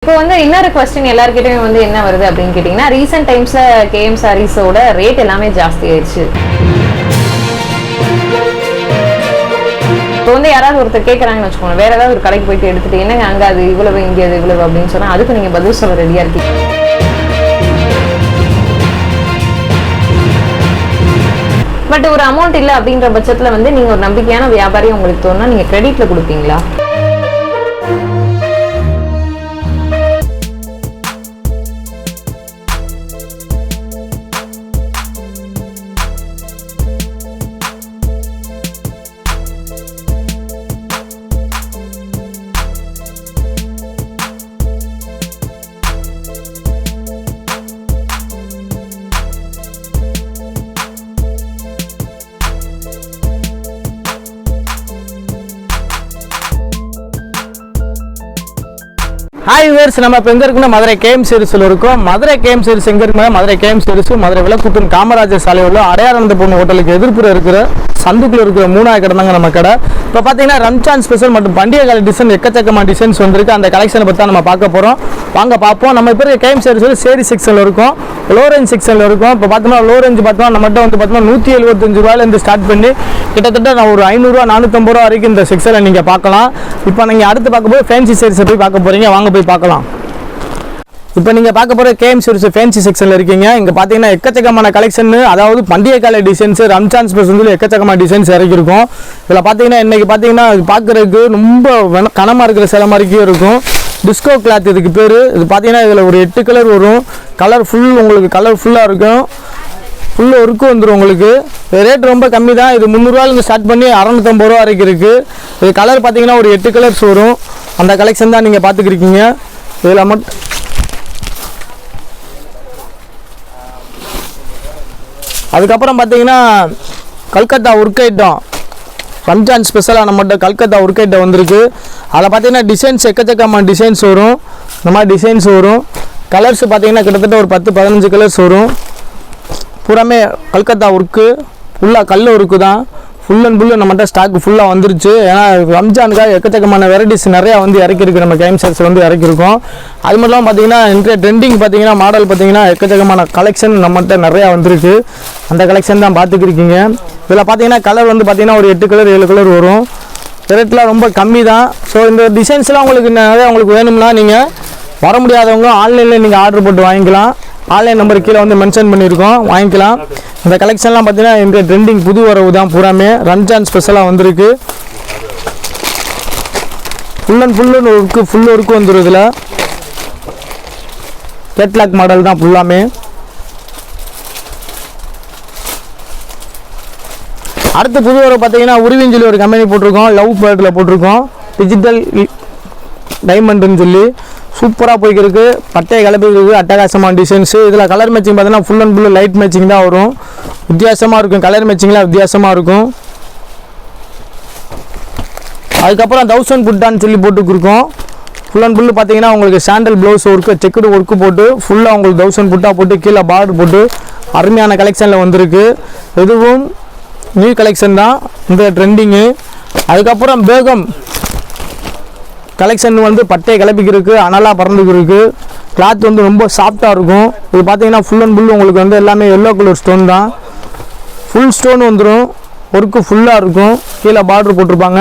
இப்போ வந்து இன்னொரு क्वेश्चन எல்லார்கிட்டயும் வந்து என்ன வருது அப்படினு கேட்டிங்கனா ரீசன்ட் டைம்ஸ்ல KM சாரீஸோட ரேட் எல்லாமே ஜாஸ்தி ஆயிருச்சு. இப்போ வந்து யாராவது ஒருத்தர் கேக்குறாங்கன்னு வெச்சுக்கோங்க, வேற ஏதாவது ஒரு கடைக்கு போய் எடுத்துட்டு என்னங்க அங்க அது இவ்வளவு இங்க அது இவ்வளவு அப்படினு சொன்னா அதுக்கு நீங்க பதில் சொல்ல ரெடியா இருக்கீங்க. பட் ஒரு அமௌண்ட் இல்ல அப்படிங்கற பட்சத்துல வந்து நீங்க ஒரு நம்பிக்கையான வியாபாரி உங்களுக்கு தோணுனா நீங்க கிரெடிட்ல கொடுப்பீங்களா? ஹாய் வியூவர்ஸ், நம்ம இப்போ எங்கே இருக்குன்னா மதுரை KM சீரிஸில் இருக்கோம். மதுரை KM சீரிஸ் எங்கே இருக்குன்னா மதுரை KM சீரிஸ் மதுரை விளக்குத்தூன் காமராஜர் சாலை உள்ள அடையாளந்த பொண்ணு ஹோட்டலுக்கு எதிர்ப்புற இருக்கிற சந்துக்குள்ள இருக்கிற 3வது கடை தாங்க நம்ம கடை. இப்போ பார்த்தீங்கன்னா ரம்ஜான் ஸ்பெஷல் மற்றும் பண்டிகை கால டிசைன் எக்கச்சக்கமான டிசைன்ஸ் வந்திருக்கு. அந்த கலெக்ஷனை பற்றி தான் நம்ம பார்க்க போகிறோம். வாங்க பார்ப்போம். நம்ம இப்போ KM சீரிஸில் சேரி செக்ஷனில் இருக்கும், லோ ரேஞ்ச் செக்ஷனில் இருக்கும். இப்போ பார்த்தோம்னா லோ ரேஞ்ச் பார்த்தோம்னா நம்மகிட்ட வந்து பார்த்தோம்னா 175 ரூபாயிலேருந்து ஸ்டார்ட் பண்ணி கிட்டத்தட்ட நான் ஒரு 500 ரூபா 450 ரூபா வரைக்கும் இந்த செக்ஷனில் நீங்கள் பார்க்கலாம். இப்போ நீங்கள் அடுத்து பார்க்கும்போது ஃபேன்சி சீரிஸை போய் பார்க்க போகிறீங்க. வாங்க போய் பார்க்கலாம். இப்போ நீங்கள் பார்க்க போகிற KM சீரிஸ் ஃபேன்சி செக்ஷனில் இருக்கீங்க. இங்கே பார்த்தீங்கன்னா எக்கச்சக்கமான கலெக்ஷன், அதாவது பண்டிகை கால டிசைன்ஸ், ரம்ஜான் ஸ்பெஷல் எக்கச்சக்கமான டிசைன்ஸ் இறக்கிருக்கும். இதில் பார்த்தீங்கன்னா இன்றைக்கி பார்த்தீங்கன்னா பார்க்குறதுக்கு ரொம்ப கனமாக இருக்கிற சில மாதிரிக்கும் இருக்கும். டிஸ்கோ கிளாத் இதுக்கு பேர். இது பார்த்தீங்கன்னா இதில் ஒரு 8 கலர் வரும். கலர் ஃபுல் உங்களுக்கு கலர்ஃபுல்லாக இருக்கும். ஃபுல்லு ஒர்க்கு வந்துடும் உங்களுக்கு. ரேட் ரொம்ப கம்மி தான். இது 300 ரூபாயிலேருந்து ஸ்டார்ட் பண்ணி 650 ரூபா வரைக்கும் இருக்குது. இது கலர் பார்த்தீங்கன்னா ஒரு 8 கலர்ஸ் வரும். அந்த கலெக்ஷன் தான் நீங்கள் பார்த்துக்கிருக்கீங்க. இதில் மட்டும் அதுக்கப்புறம் பார்த்தீங்கன்னா கல்கத்தா ஒர்க் ஐட்டம் ரம்ஜான் ஸ்பெஷலாக நம்மகிட்ட கல்கத்தா ஒர்க் ஐட்டம் வந்திருக்கு. அதில் பார்த்தீங்கன்னா டிசைன்ஸ் எக்கச்சக்கமான டிசைன்ஸ் வரும். இந்த மாதிரி டிசைன்ஸ் வரும். கலர்ஸ் பார்த்தீங்கன்னா கிட்டத்தட்ட ஒரு 10-15 கலர்ஸ் வரும். பூராமே கல்கத்தா ஒர்க்கு, ஃபுல்லாக கல் ஒர்க்கு தான். ஃபுல் அண்ட் ஃபுல்லு நம்மகிட்ட ஸ்டாக் ஃபுல்லாக வந்துருச்சு. ஏன்னா ரம்ஜானுக்காக எக்கச்சக்கமான வெரைட்டிஸ் நிறையா வந்து இறக்கிருக்கு. நம்ம KM சீரிஸில் வந்து இறக்கிருக்கோம். அது மட்டும் இல்லாமல் பார்த்தீங்கன்னா இன்றைய ட்ரெண்டிங் பார்த்தீங்கன்னா மாடல் பார்த்தீங்கன்னா எக்கச்சக்கமான கலெக்ஷன் நம்மகிட்ட நிறையா வந்திருக்கு. அந்த கலெக்ஷன் தான் பார்த்துக்கிருக்கீங்க. இதில் பார்த்தீங்கன்னா கலர் வந்து பார்த்தீங்கன்னா ஒரு 8 கலர் 7 கலர் வரும். ரேட்லாம் ரொம்ப கம்மி தான். ஸோ இந்த டிசைன்ஸ்லாம் உங்களுக்கு நிறையா உங்களுக்கு வேணும்னா நீங்கள் வர முடியாதவங்க ஆன்லைனில் நீங்கள் ஆர்டர் போட்டு வாங்கிக்கலாம். ஆன்லைன் நம்பர் கீழே வந்து மென்ஷன் பண்ணியிருக்கோம், வாங்கிக்கலாம். இந்த கலெக்ஷன்லாம் பார்த்தீங்கன்னா இந்த ட்ரெண்டிங் புது வரவு தான். பூராமே ரம்ஜான் ஸ்பெஷலாக வந்திருக்கு. Full and full work, full work வந்துடும். இதில் கேட்லாக் மாடல் தான் ஃபுல்லாமே. அடுத்து புது வரவு பார்த்தீங்கன்னா உருவின்னு சொல்லி ஒரு கம்பெனி போட்டிருக்கோம். லவ் பேர்டில் போட்டிருக்கோம். டிஜிட்டல் டைமண்டுன்னு சொல்லி சூப்பராக போய்க்கிருக்கு. பட்டையை கிளப்பிருக்கு. அட்டகாசமான டிசைன்ஸு. இதில் கலர் மேட்சிங் பார்த்தீங்கன்னா full and full light matching தான் வரும். வித்தியாசமாக இருக்கும். கலர் மேட்சிங்லாம் வித்தியாசமாக இருக்கும். அதுக்கப்புறம் 1000 புட்டான்னு சொல்லி போட்டுருக்கோம். ஃபுல் அண்ட் ஃபுல்லு பார்த்தீங்கன்னா உங்களுக்கு sandal blouse work, checked work போட்டு ஃபுல்லாக உங்களுக்கு 1000 புட்டா போட்டு கீழே பார்டர் போட்டு அருமையான கலெக்ஷனில் வந்திருக்கு. இதுவும் நியூ கலெக்ஷன் தான், இந்த ட்ரெண்டிங்கு. அதுக்கப்புறம் பேகம் கலெக்ஷன் வந்து பட்டையை கிளப்பிக்கிறதுக்கு, அனலாக பறந்துக்கிறதுக்கு. கிளாத் வந்து ரொம்ப சாஃப்டாக இருக்கும். இது பார்த்தீங்கன்னா ஃபுல் அண்ட் ஃபுல் உங்களுக்கு வந்து எல்லாமே எல்லோ கலர் ஸ்டோன் தான். ஃபுல் ஸ்டோன் வந்துடும். ஒர்க்கு ஃபுல்லாக இருக்கும். கீழே பார்டர் போட்டிருப்பாங்க.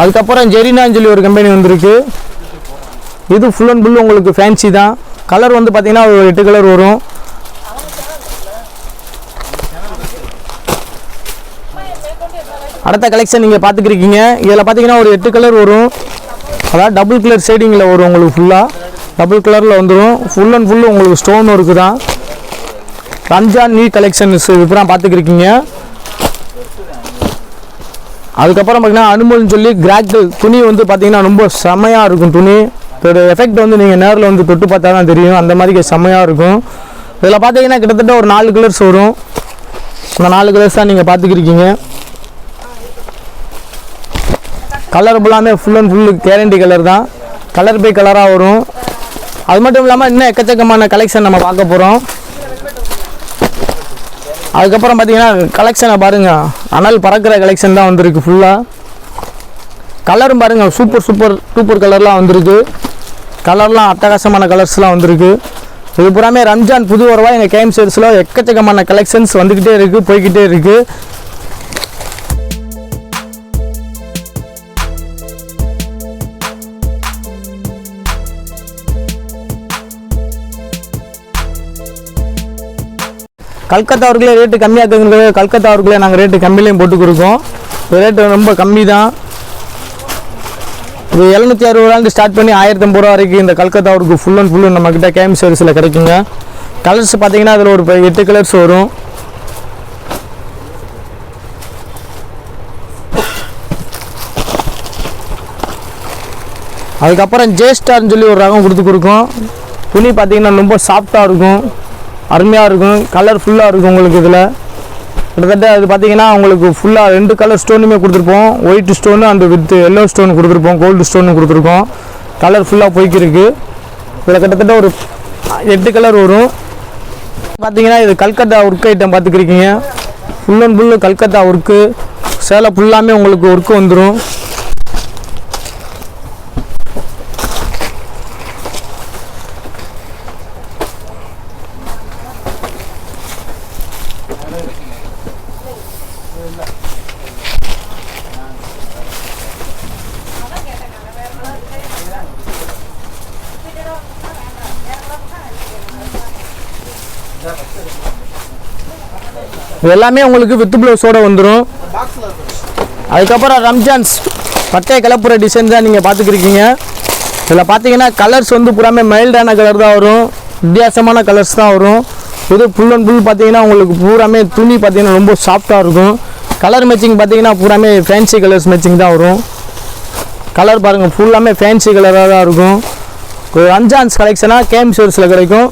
அதுக்கப்புறம் ஜெரினான்னு சொல்லி ஒரு கம்பெனி வந்திருக்கு. இது ஃபுல் அண்ட் ஃபுல் உங்களுக்கு ஃபேன்சி தான். கலர் வந்து பார்த்தீங்கன்னா ஒரு 8 கலர் வரும். அடுத்த கலெக்ஷன் நீங்கள் பார்த்துக்கிருக்கீங்க. இதில் பார்த்தீங்கன்னா ஒரு 8 கலர் வரும். அதாவது டபுள் கலர் ஷேடிங்கில் வரும். உங்களுக்கு ஃபுல்லாக டபுள் கலரில் வந்துடும். ஃபுல் அண்ட் ஃபுல்லு உங்களுக்கு ஸ்டோன் ஒர்க்கு தான். ரம்ஜான் நியூ கலெக்ஷன்ஸ் இப்போதான் பார்த்துக்கிருக்கீங்க. அதுக்கப்புறம் பார்த்தீங்கன்னா அனுமல்னு சொல்லி கிராக்டு துணி வந்து பார்த்தீங்கன்னா ரொம்ப செம்மையாக இருக்கும். துணி இதோட எஃபெக்ட் வந்து நீங்கள் நேரில் வந்து தொட்டு பார்த்தா தான் தெரியும். அந்த மாதிரி செம்மையாக இருக்கும். இதில் பார்த்தீங்கன்னா கிட்டத்தட்ட ஒரு 4 கலர்ஸ் வரும். அந்த 4 கலர்ஸ் தான் நீங்கள் பார்த்துக்கிருக்கீங்க. கலர் ஃபுல்லாமே full and full guarantee colour தான். கலர் பை கலராக வரும். அது மட்டும் இல்லாமல் இன்னும் எக்கச்சக்கமான கலெக்ஷன் நம்ம பார்க்க போகிறோம். அதுக்கப்புறம் பார்த்தீங்கன்னா கலெக்ஷனை பாருங்கள், அனல் பறக்கிற கலெக்ஷன் தான் வந்திருக்கு ஃபுல்லாக. கலரும் பாருங்கள் சூப்பர் கலர்லாம் வந்திருக்கு. கலர்லாம் அட்டகாசமான கலர்ஸ்லாம் வந்திருக்கு. இது பூராமே ரம்ஜான் புது வரவா எங்கள் கேஎம் சேல்ஸில் எக்கச்சக்கமான கலெக்ஷன்ஸ் வந்துக்கிட்டே இருக்குது, போய்கிட்டே இருக்குது. கல்கத்தா அவர்களே ரேட்டு கம்மியாக இருக்குங்கிறது கல்கத்தா அவர்களே நாங்கள் ரேட்டு கம்மியிலையும் போட்டு கொடுக்கோம். ரேட்டு ரொம்ப கம்மி தான். இது 760 ரூபாய்க்கு ஸ்டார்ட் பண்ணி 1050 ரூபா வரைக்கும் இந்த கல்கத்தா அவருக்கு ஃபுல் அண்ட் ஃபுல்லு நம்மக்கிட்ட கேஎம் சேல்ஸில் கிடைக்குங்க. கலர்ஸ் பார்த்தீங்கன்னா அதில் ஒரு 8 கலர்ஸ் வரும். அதுக்கப்புறம் ஜே ஸ்டார்னு சொல்லி ஒரு ரகம் கொடுக்கும். துணி பார்த்தீங்கன்னா ரொம்ப சாஃப்டாக இருக்கும், அருமையாக இருக்கும், கலர் ஃபுல்லாக இருக்கும். உங்களுக்கு இதில் கிட்டத்தட்ட அது பார்த்தீங்கன்னா உங்களுக்கு ஃபுல்லாக 2 கலர் ஸ்டோனுமே கொடுத்துருப்போம். ஒயிட் ஸ்டோனு அந்த வித் எல்லோ ஸ்டோன் கொடுத்துருப்போம், கோல்டு ஸ்டோனு கொடுத்துருக்கோம். கலர் ஃபுல்லாக போய்க்கிருக்கு. இதில் கிட்டத்தட்ட ஒரு 8 கலர் வரும். பார்த்தீங்கன்னா இது கல்கத்தா ஒர்க் ஐட்டம் பார்த்துக்கிருக்கீங்க. Full and full Calcutta work, சேலை ஃபுல்லாமே உங்களுக்கு ஒர்க்கு வந்துடும். எல்லாமே உங்களுக்கு வித் ப்ளவுஸோடு வந்துடும். அதுக்கப்புறம் ரம்ஜான்ஸ் பட்டை கலப்புற டிசைன் தான் நீங்கள் பார்த்துக்கிருக்கீங்க. இதில் பார்த்தீங்கன்னா கலர்ஸ் வந்து பூராமே மைல்டான கலர் தான் வரும், வித்தியாசமான கலர்ஸ் தான் வரும். இது ஃபுல் அண்ட் ஃபுல் பார்த்தீங்கன்னா உங்களுக்கு பூராமே துணி பார்த்தீங்கன்னா ரொம்ப சாஃப்டாக இருக்கும். கலர் மேட்சிங் பார்த்தீங்கன்னா பூராமே ஃபேன்சி கலர்ஸ் மேட்சிங் தான் வரும். கலர் பாருங்கள் ஃபுல்லாமே ஃபேன்சி கலராக தான் இருக்கும். ஒரு ரம்ஜான்ஸ் கலெக்ஷனாக கேஎம் சேல்ஸில் கிடைக்கும்.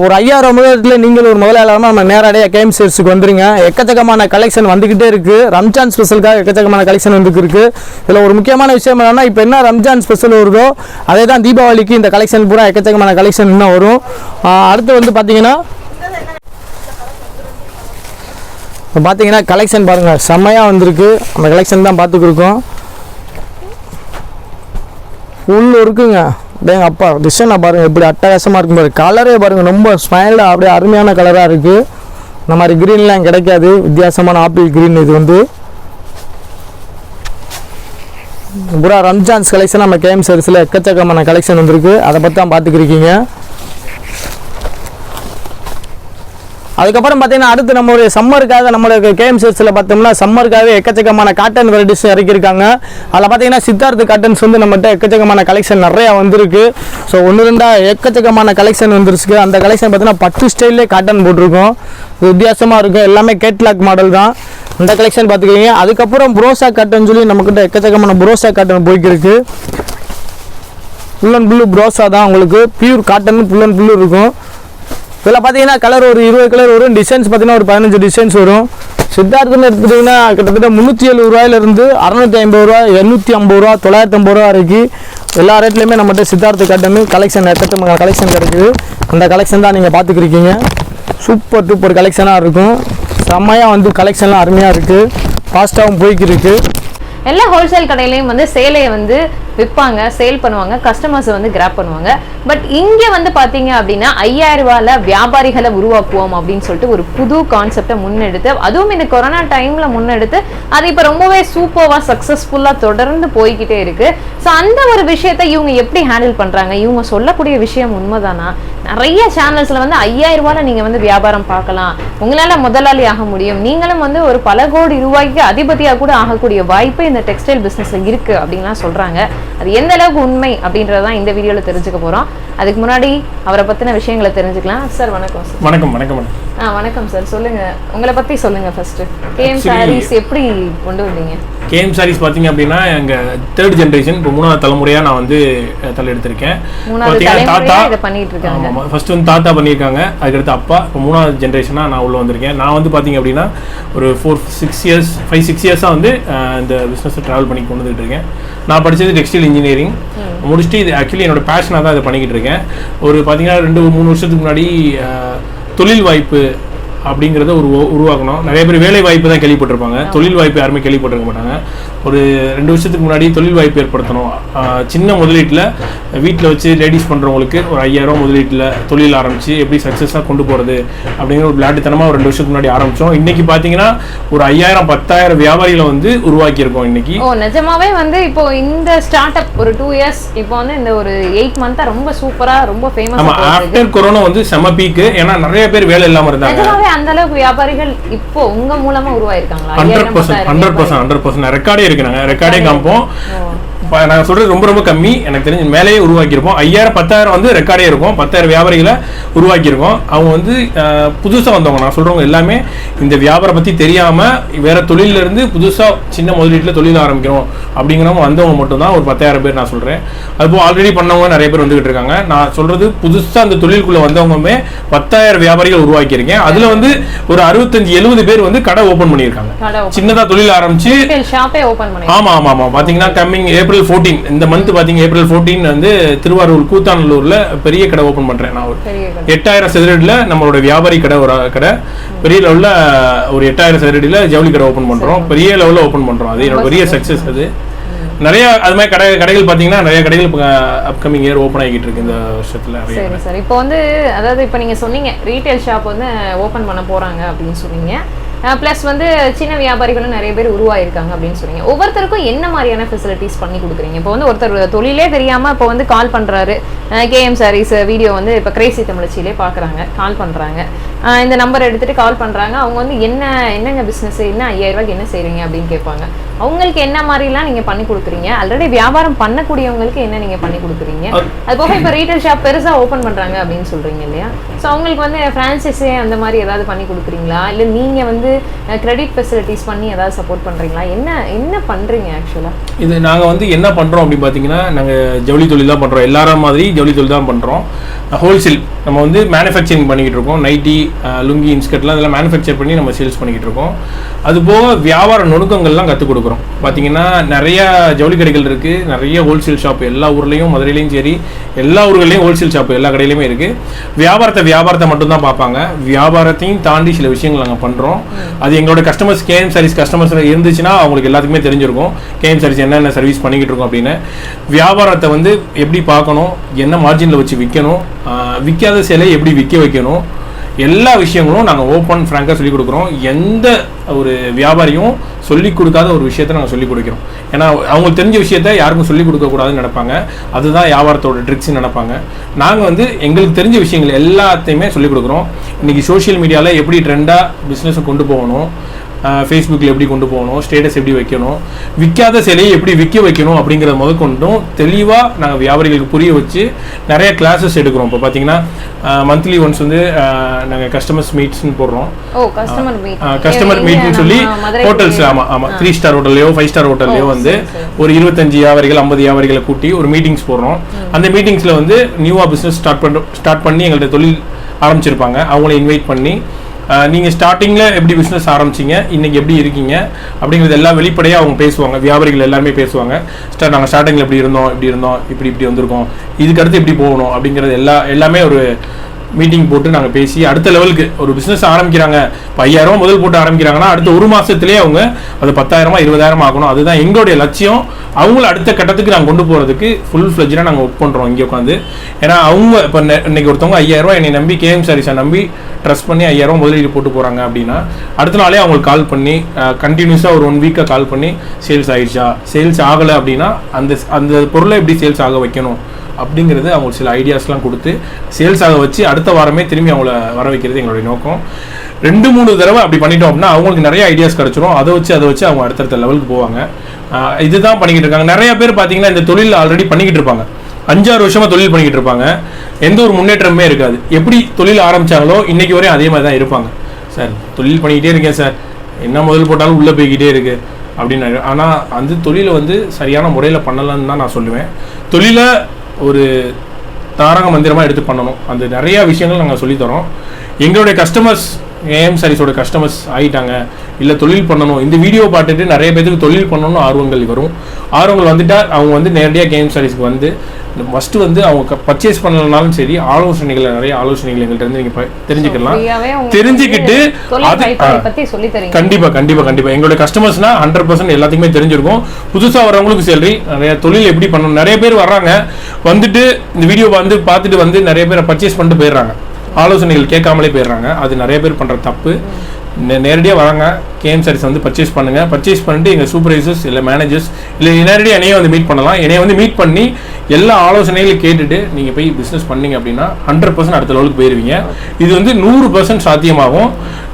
ஒரு 5000 முதலத்தில் நீங்கள் ஒரு முதலாளமாக நம்ம நேரடியாக கேஎம் சேல்ஸுக்கு வந்துடுங்க. எக்கச்சக்கமான கலெக்ஷன் வந்துக்கிட்டே இருக்குது. ரம்ஜான் ஸ்பெஷலுக்காக எக்கச்சக்கமான கலெக்ஷன் வந்துருக்கு. இதில் ஒரு முக்கியமான விஷயம் என்னென்னா, இப்போ என்ன ரம்ஜான் ஸ்பெஷல் வருதோ அதே தான் தீபாவளிக்கு இந்த கலெக்ஷன் பூரா எக்கச்சக்கமான கலெக்ஷன் இன்னும் வரும். அடுத்து வந்து பார்த்தீங்கன்னா கலெக்ஷன் பாருங்கள் செம்மையாக வந்திருக்கு. அந்த கலெக்ஷன் தான் பார்த்துக்கிருக்கோம். ஃபுல் இருக்குங்க. டேங்க அப்பா டிசைனை பாருங்கள் எப்படி அட்டகாசமாக இருக்கும் பாருங்கள். கலரே பாருங்கள் ரொம்ப ஸ்மைல்டாக அப்படியே அருமையான கலராக இருக்குது. இந்த மாதிரி க்ரீன்லாம் கிடைக்காது, வித்தியாசமான ஆப்பிள் க்ரீன். இது வந்து பூரா ரம்ஜான்ஸ் கலெக்ஷன் நம்ம கேஎம் சேல்ஸில் எக்கச்சக்கமான கலெக்ஷன் வந்திருக்கு. அதை பற்றி தான் பார்த்துக்கிருக்கீங்க. அதுக்கப்புறம் பார்த்தீங்கன்னா அடுத்து நம்மளுடைய சம்மருக்காக நம்மளுடைய கேஎம் சேல்ஸில் பார்த்தோம்னா சம்மருக்காகவே எக்கச்சக்கமான காட்டன் வெரைட்டிஸ் இறக்கியிருக்காங்க. அதில் பார்த்தீங்கன்னா சித்தார்த் காட்டன்ஸ் வந்து நம்மகிட்ட எக்கச்சக்கமான கலெக்ஷன் நிறையா வந்திருக்கு. ஸோ 1-2 எக்கச்சக்கமான கலெக்ஷன் வந்துருச்சு. அந்த கலெக்ஷன் பார்த்தீங்கன்னா பட்டு ஸ்டைல்லே காட்டன் போட்டிருக்கோம். இது வித்தியாசமாக இருக்கும். எல்லாமே கேட்லாக் மாடல் தான். அந்த கலெக்ஷன் பார்த்துக்கிங்க. அதுக்கப்புறம் புரோசா காட்டன் சொல்லி நம்மக்கிட்ட எக்கச்சக்கமான புரோசா காட்டன் போய்க்கிருக்கு. ஃபுல் அண்ட் ஃபுல்லு புரோசா தான் உங்களுக்கு. Pure cotton full and full இருக்கும். இதில் பார்த்தீங்கன்னா கலர் ஒரு 20 கலர் வரும். டிசைன்ஸ் பார்த்தீங்கன்னா ஒரு 15 டிசைன்ஸ் வரும். சித்தார்த்துன்னு எடுத்துக்கிட்டிங்கன்னா கிட்டத்தட்ட 370 ரூபாயிலிருந்து 650 ரூபா, 850 ரூபா, 950 ரூபா வரைக்கும் எல்லா ரேட்லேயுமே நம்மகிட்ட சித்தார்த்து காட்டன் கலெக்ஷன் எக்கச்சக்கமான கலெக்ஷன் கிடைக்குது. அந்த கலெக்ஷன் தான் நீங்கள் பார்த்துக்கிருக்கீங்க. சூப்பர் டூப்பர் கலெக்ஷனாக இருக்கும். செம்மையாக வந்து கலெக்ஷன்லாம் அருமையாக இருக்குது. ஃபாஸ்ட்டாகவும் போய்க்கிருக்கு. எல்லா ஹோல்சேல் கடையிலையும் வந்து சேலையை வந்து விற்பாங்க, சேல் பண்ணுவாங்க, கஸ்டமர்ஸ் வந்து கிராப் பண்ணுவாங்க. பட் இங்கே வந்து பார்த்தீங்க அப்படின்னா 5000 ரூபாயில் வியாபாரிகளை உருவாக்குவோம் அப்படின்னு சொல்லிட்டு ஒரு புது கான்செப்டை முன்னெடுத்து, அதுவும் இந்த கொரோனா டைமில் முன்னெடுத்து அது இப்போ ரொம்பவே சூப்பராக சக்ஸஸ்ஃபுல்லாக தொடர்ந்து போய்கிட்டே இருக்குது. ஸோ அந்த ஒரு விஷயத்தை இவங்க எப்படி ஹேண்டில் பண்ணுறாங்க? இவங்க சொல்லக்கூடிய விஷயம் உண்மைதானா? நிறைய சேனல்ஸில் வந்து 5000 ரூபாயில் நீங்கள் வந்து வியாபாரம் பார்க்கலாம், உங்களால் முதலாளி ஆக முடியும், நீங்களும் வந்து ஒரு பல கோடி ரூபாய்க்கு அதிபதியாக கூட ஆகக்கூடிய வாய்ப்பு இந்த டெக்ஸ்டைல் பிஸ்னஸில் இருக்குது அப்படின்லாம் சொல்கிறாங்க. அது எந்த அளவுக்கு உண்மை அப்படின்றதான் இந்த வீடியோவில் தெரிஞ்சுக்க போகிறோம். அதுக்கு முன்னாடி அவரை பற்றின விஷயங்களை தெரிஞ்சுக்கலாம். சார் வணக்கம் சார். வணக்கம். வணக்கம். வணக்கம் சார். சொல்லுங்கள், உங்களை பற்றி சொல்லுங்கள் ஃபர்ஸ்ட். கேஎம் சாரீஸ் எப்படி கொண்டு வந்தீங்க? கேஎம் சாரீஸ் பார்த்தீங்க அப்படின்னா எங்கள் 3rd ஜென்ரேஷன், இப்போ 3வது தலைமுறையாக நான் வந்து எடுத்திருக்கேன். 3வது தலைமுறையாக இதை பண்ணிட்டு இருக்காங்க. ஃபர்ஸ்ட் வந்து தாத்தா பண்ணியிருக்காங்க, அதுக்கடுத்து அப்பா, இப்போ 3வது ஜென்ரேஷனாக நான் உள்ளே வந்திருக்கேன். நான் வந்து பார்த்தீங்க அப்படின்னா ஒரு 5-6 இயர்ஸாக வந்து இந்த பிஸ்னஸை ட்ராவல் பண்ணி கொண்டு வந்துட்டு இருக்கேன். நான் படித்தது டெக்ஸ்டைல் இன்ஜினியரிங் முடிச்சுட்டு இது ஆக்சுவலி என்னோட பேஷனாக தான் இதை பண்ணிக்கிட்டு இருக்கேன். ஒரு பார்த்தீங்கன்னா 2-3 வருஷத்துக்கு முன்னாடி தொழில் வாய்ப்பு அப்படிங்கிறத உருவாக்கணும். நிறைய பேர் வேலை வாய்ப்பு தான் கேள்விப்பட்டிருப்பாங்க, தொழில் வாய்ப்பு யாருமே கேள்விப்பட்டிருக்க மாட்டாங்க. ஒரு 2 வருஷத்துக்கு முன்னாடி தொழில் வாய்ப்பு ஏற்படுத்தணும். சின்ன முதலீட்டில் வீட்டில் வச்சு லேடிஸ் பண்ணுறவங்களுக்கு ஒரு 5000 முதலீட்டில் தொழில் ஆரம்பித்து எப்படி சக்ஸஸாக கொண்டு போகிறது அப்படிங்கிற ஒரு விளையாட்டுத்தனமாக ஒரு 2 வருஷத்துக்கு முன்னாடி ஆரம்பித்தோம். இன்றைக்கி பார்த்தீங்கன்னா ஒரு 5000-10,000 வியாபாரிகளை வந்து உருவாக்கியிருக்கோம் இன்னைக்கு. நிஜமாவே வந்து இப்போ இந்த ஸ்டார்ட் அப் ஒரு 2 இயர்ஸ் இப்போ வந்து இந்த ஒரு 8 மந்த்தா ரொம்ப சூப்பரா ரொம்ப ஃபேமஸ். ஆமா, ஆஃப்டர் கொரோனா வந்து செம பீக். ஏன்னா நிறைய பேர் வேலை இல்லாம இருந்தாங்க. நிஜமாவே அந்த அளவுக்கு வியாபாரிகள் இப்போ உங்க மூலமா உருவாயிருக்காங்களா? 100% ரெக்கார்டே இருக்கு. நாங்க ரெக்கார்டே காமிப்போம். நாங்கள் சொல்றது ரொம்ப ரொம்ப கம்மி. எனக்கு தெரிஞ்சு மேலேயே உருவாக்கியிருப்போம். 5000-10,000 வந்து ரெக்கார்டே இருக்கும். 10,000 வியாபாரிகளை உருவாக்கியிருக்கோம். அவங்க வந்து புதுசாக வந்தவங்க. நான் சொல்றவங்க எல்லாமே இந்த வியாபாரம் பற்றி தெரியாமல் வேற தொழில இருந்து புதுசாக சின்ன முதலீட்டில் தொழில் ஆரம்பிக்கணும் அப்படிங்கிறவங்க வந்தவங்க மட்டும்தான் ஒரு 10,000 பேர் நான் சொல்கிறேன். அதுபோல் ஆல்ரெடி பண்ணவங்க நிறைய பேர் வந்துகிட்டு இருக்காங்க. நான் சொல்றது புதுசாக அந்த தொழிலுக்குள்ளே வந்தவங்களுமே 10,000 வியாபாரிகள் உருவாக்கியிருக்கேன். அதில் வந்து ஒரு 65-70 பேர் வந்து கடை ஓப்பன் பண்ணியிருக்காங்க. சின்னதாக தொழில் ஆரம்பிச்சு ஆமாம் ஆமாம் ஆமாம். பார்த்தீங்கன்னா கம்மிங் ஏப்ரல் 14 இந்த மந்த் பாத்தீங்க, ஏப்ரல் 14 வந்து திருவாரூர் கூத்தாநல்லூர்ல பெரிய கடை ஓபன் பண்றேன். நான் ஒரு 8000 சதுரடியில நம்மளோட வியாபாரி கடை ஒரு கடை பெரிய லெவல்ல ஒரு 8000 சதுரடியில ஜவுளி கடை ஓபன் பண்றோம். பெரிய லெவல்ல ஓபன் பண்றோம். அது என்னோட பெரிய சக்சஸ். அது நிறைய அது மாதிரி கடைகள் பாத்தீங்கன்னா நிறைய கடைகள் அப்கமிங் இயர் ஓபன் ஆகிட்டு இருக்கு இந்த வருஷத்துல. சரி சரி. இப்போ வந்து அதாவது இப்போ நீங்க சொன்னீங்க ரீட்டைல் ஷாப் வந்து ஓபன் பண்ண போறாங்க அப்படின்னு சொன்னீங்க. ப்ளஸ் வந்து சின்ன வியாபாரிகளும் நிறைய பேர் உருவாயிருக்காங்க அப்படின்னு சொன்னீங்க. ஒவ்வொருத்தருக்கும் என்ன மாதிரியான ஃபெசிலிட்டிஸ் பண்ணி கொடுக்குறீங்க? இப்போ வந்து ஒருத்தர் தொழிலே தெரியாமல் இப்போ வந்து கால் பண்ணுறாரு, கேஎம் சாரீஸ் வீடியோ வந்து இப்போ கிரேசி தமிழச்சியிலே பார்க்குறாங்க, கால் பண்ணுறாங்க, இந்த நம்பர் எடுத்துகிட்டு கால் பண்ணுறாங்க. அவங்க வந்து என்னங்க பிஸ்னஸ், என்ன 5000 ரூபாய்க்கு என்ன செய்கிறீங்க அப்படின்னு கேட்பாங்க. அவங்களுக்கு என்ன மாதிரிலாம் நீங்கள் பண்ணி கொடுக்குறீங்க? ஆல்ரெடி வியாபாரம் பண்ணக்கூடியவங்களுக்கு என்ன நீங்கள் பண்ணி கொடுக்குறீங்க? அது போக இப்போ ரீட்டைல் ஷாப் பெருசாக ஓப்பன் பண்ணுறாங்க அப்படின்னு சொல்கிறீங்க இல்லையா? ஸோ அவங்களுக்கு வந்து ஃப்ரான்ச்சைஸே அந்த மாதிரி ஏதாவது பண்ணி கொடுக்குறீங்களா? இல்லை நீங்கள் வந்து கிரெடிட் ஃபெசிலிட்டிஸ் பண்ணி ஏதாவது சப்போர்ட் பண்ணுறீங்களா? என்ன பண்ணுறீங்க ஆக்சுவலாக? இது நாங்கள் வந்து என்ன பண்ணுறோம் அப்படின்னு பார்த்தீங்கன்னா, நாங்கள் ஜவுளி தொழில் தான் பண்ணுறோம். எல்லாரும் மாதிரி ஜவுளி தொழில் தான் பண்ணுறோம். ஹோல்சேல் நம்ம வந்து மேனுஃபேக்சரிங் பண்ணிக்கிட்டு இருக்கோம். நைட்டி, லுங்கி, இன்ஸ்கர்ட்லாம் இதெல்லாம் மேனுஃபேக்சர் பண்ணி நம்ம சேல்ஸ் பண்ணிக்கிட்டு இருக்கோம். அதுபோக வியாபார நுணுக்கங்கள்லாம் கற்றுக் கொடுக்குறோம். பார்த்தீங்கன்னா நிறையா ஜவுளி கடைகள் இருக்குது, நிறைய ஹோல்சேல் ஷாப் எல்லா ஊர்லேயும், மதுரையிலையும் சரி எல்லா ஊர்கள்லையும் ஹோல்சேல் ஷாப் எல்லா கடையிலையுமே இருக்குது. வியாபாரத்தை மட்டும்தான் பார்ப்பாங்க. வியாபாரத்தையும் தாண்டி சில விஷயங்கள் நாங்கள் பண்ணுறோம். அது எங்களோட கஸ்டமர்ஸ், கேஎம் சாரீஸ் கஸ்டமர்ஸ் இருந்துச்சுன்னா அவங்களுக்கு எல்லாத்துக்குமே தெரிஞ்சிருக்கும் கேஎம் சாரீஸ் என்னென்ன சர்வீஸ் பண்ணிக்கிட்டு இருக்கோம் அப்படின்னு. வியாபாரத்தை வந்து எப்படி பார்க்கணும், என்ன மார்ஜினில் வச்சு விற்கணும், விற்காத சேலை எப்படி விற்க வைக்கணும், எல்லா விஷயங்களும் நாங்கள் ஓப்பன் ஃப்ராங்காக சொல்லிக் கொடுக்குறோம். எந்த ஒரு வியாபாரியும் சொல்லிக் கொடுக்காத ஒரு விஷயத்தை நாங்கள் சொல்லிக் கொடுக்கிறோம். ஏன்னா அவங்களுக்கு தெரிஞ்ச விஷயத்த யாருக்கும் சொல்லிக் கொடுக்கக்கூடாதுன்னு நினைப்பாங்க. அதுதான் வியாபாரத்தோட ட்ரிக்ஸ்ன்னு நினைப்பாங்க. நாங்கள் வந்து எங்களுக்கு தெரிஞ்ச விஷயங்கள் எல்லாத்தையுமே சொல்லிக் கொடுக்குறோம். இன்றைக்கி சோஷியல் மீடியாவில் எப்படி ட்ரெண்டாக பிஸ்னஸை கொண்டு போகணும், ஃபேஸ்புக்கில் எப்படி கொண்டு போகணும், ஸ்டேட்டஸ் எப்படி வைக்கணும், விற்காத சிலையை எப்படி விற்க வைக்கணும் அப்படிங்கிறத முதற்கொண்டும் தெளிவாக நாங்கள் வியாபாரிகளுக்கு புரிய வச்சு நிறைய கிளாஸஸ் எடுக்கிறோம். இப்போ பார்த்தீங்கன்னா மந்த்லி ஒன்ஸ் வந்து நாங்கள் கஸ்டமர்ஸ் மீட்ஸ்ன்னு போடுறோம். கஸ்டமர் மீட்னு சொல்லி ஹோட்டல்ஸ், ஆமாம் 3 ஸ்டார் ஹோட்டல்லையோ 5 ஸ்டார் ஹோட்டல்லையோ வந்து ஒரு 25 வியாபாரிகள் 50 வியாபாரிகளை கூட்டி ஒரு மீட்டிங்ஸ் போடுறோம். அந்த மீட்டிங்ஸில் வந்து நியூவாக பிஸ்னஸ் ஸ்டார்ட் பண்ணி எங்கள்கிட்ட தொழில் ஆரம்பிச்சிருப்பாங்க. அவங்கள இன்வைட் பண்ணி நீங்கள் ஸ்டார்டிங்கில் எப்படி பிஸ்னஸ் ஆரம்பிச்சிங்க, இன்றைக்கி எப்படி இருக்கீங்க அப்படிங்கிறது எல்லாம் வெளிப்படையாக அவங்க பேசுவாங்க. வியாபாரிகள் எல்லாருமே பேசுவாங்க. நாங்கள் ஸ்டார்டிங்கில் இப்படி இருந்தோம், இப்படி வந்திருக்கோம், இதுக்கடுத்து எப்படி போகணும் அப்படிங்கிறது எல்லாமே ஒரு மீட்டிங் போட்டு நாங்கள் பேசி அடுத்த லெவலுக்கு ஒரு பிஸ்னஸ் ஆரம்பிக்கிறாங்க. 5000 முதல் போட்டு ஆரம்பிக்கிறாங்கன்னா அடுத்த ஒரு மாதத்துலேயே அவங்க அது 10,000 20,000 ஆகணும். அதுதான் எங்களுடைய லட்சியம். அவங்கள அடுத்த கட்டத்துக்கு நாங்கள் கொண்டு போகிறதுக்கு ஃபுல் ஃப்ளெஜ்டாக நாங்கள் ஒர்க் பண்ணுறோம் இங்கே உட்காந்து. ஏன்னா அவங்க இப்போ இன்னைக்கு ஒருத்தவங்க 5000 என்னை நம்பி கேஎம் சாரீஸை நம்பி ட்ரஸ்ட் பண்ணி 5000 முதலீடு போட்டு போகிறாங்க அப்படின்னா அடுத்த நாளே அவங்களுக்கு கால் பண்ணி கண்டினியூஸாக ஒரு 1 வீக்காக கால் பண்ணி சேல்ஸ் ஆகிடுச்சா, சேல்ஸ் ஆகலை அப்படின்னா அந்த பொருளை எப்படி சேல்ஸ் ஆக வைக்கணும் அப்படிங்கிறது அவங்களுக்கு சில ஐடியாஸ்லாம் கொடுத்து சேல்ஸ் ஆக வச்சு அடுத்த வாரமே திரும்பி அவங்கள வர வைக்கிறது எங்களுடைய நோக்கம். 2-3 தடவை அப்படி பண்ணிட்டோம் அப்படின்னா அவங்களுக்கு நிறைய ஐடியாஸ் கிடச்சிரும். அதை வச்சு அவங்க அடுத்தடுத்த லெவலுக்கு போவாங்க. இதுதான் பண்ணிக்கிட்டு இருக்காங்க. நிறைய பேர் பார்த்தீங்கன்னா இந்த தொழில் ஆல்ரெடி பண்ணிக்கிட்டு இருப்பாங்க. 5-6 வருஷமாக தொழில் பண்ணிக்கிட்டு இருப்பாங்க. எந்த ஒரு முன்னேற்றமே இருக்காது. எப்படி தொழில் ஆரம்பித்தாங்களோ இன்றைக்கி வரையும் அதே மாதிரி தான் இருப்பாங்க. சார் தொழில் பண்ணிக்கிட்டே இருக்கேன் சார், என்ன முதல் போட்டாலும் உள்ளே போய்கிட்டே இருக்குது அப்படின்னு. ஆனால் அந்த தொழிலை வந்து சரியான முறையில் பண்ணலான்னு தான் நான் சொல்லுவேன். தொழிலை ஒரு தாரக மந்திரமாக எடுத்து பண்ணணும். அந்த நிறையா விஷயங்கள் நாங்கள் சொல்லித்தரோம். எங்களுடைய கஸ்டமர்ஸ் ஏஎம் சாரீஸோட கஸ்டமர்ஸ் ஆகிட்டாங்க, இல்லை தொழில் பண்ணணும், இந்த வீடியோ பார்த்துட்டு நிறைய பேருக்கு தொழில் பண்ணணும்னு ஆர்வங்கள் வரும். ஆர்வங்கள் வந்துட்டால் அவங்க வந்து நேரடியாக கேஎம் சாரீஸ்க்கு வந்து ஃபஸ்ட்டு வந்து அவங்க பர்ச்சேஸ் பண்ணலனாலும் சரி நிறைய ஆலோசனைகள் எங்கள்கிட்ட இருந்து நீங்கள் தெரிஞ்சுக்கலாம். தெரிஞ்சுக்கிட்டு கண்டிப்பாக எங்களுடைய கஸ்டமர்ஸ்னா 100% எல்லாத்துக்குமே தெரிஞ்சிருக்கும். புதுசாக வரவங்களுக்கு சரி, நிறைய தொழில் எப்படி பண்ணணும், நிறைய பேர் வர்றாங்க, வந்துட்டு இந்த வீடியோ வந்து பார்த்துட்டு வந்து நிறைய பேர் பர்ச்சேஸ் பண்ணிட்டு போயிடுறாங்க, ஆலோசனைகள் கேட்காமலே போயிடுறாங்க. அது நிறைய பேர் பண்ணுற தப்பு. நேரடியாக வராங்க, கேஎம் சாரீஸ் வந்து பர்ச்சேஸ் பண்ணுங்கள். பர்ச்சேஸ் பண்ணிட்டு எங்கள் சூப்பர்வைசர்ஸ் இல்லை மேனேஜர்ஸ் இல்லை நேரடியாக என்னையே வந்து மீட் பண்ணலாம். என்னைய வந்து மீட் பண்ணி எல்லா ஆலோசனைகளையும் கேட்டுட்டு நீங்கள் போய் பிஸ்னஸ் பண்ணீங்க அப்படின்னா 100% அடுத்த லெவலுக்கு போயிருவீங்க. இது வந்து 100% சாத்தியமாகும்.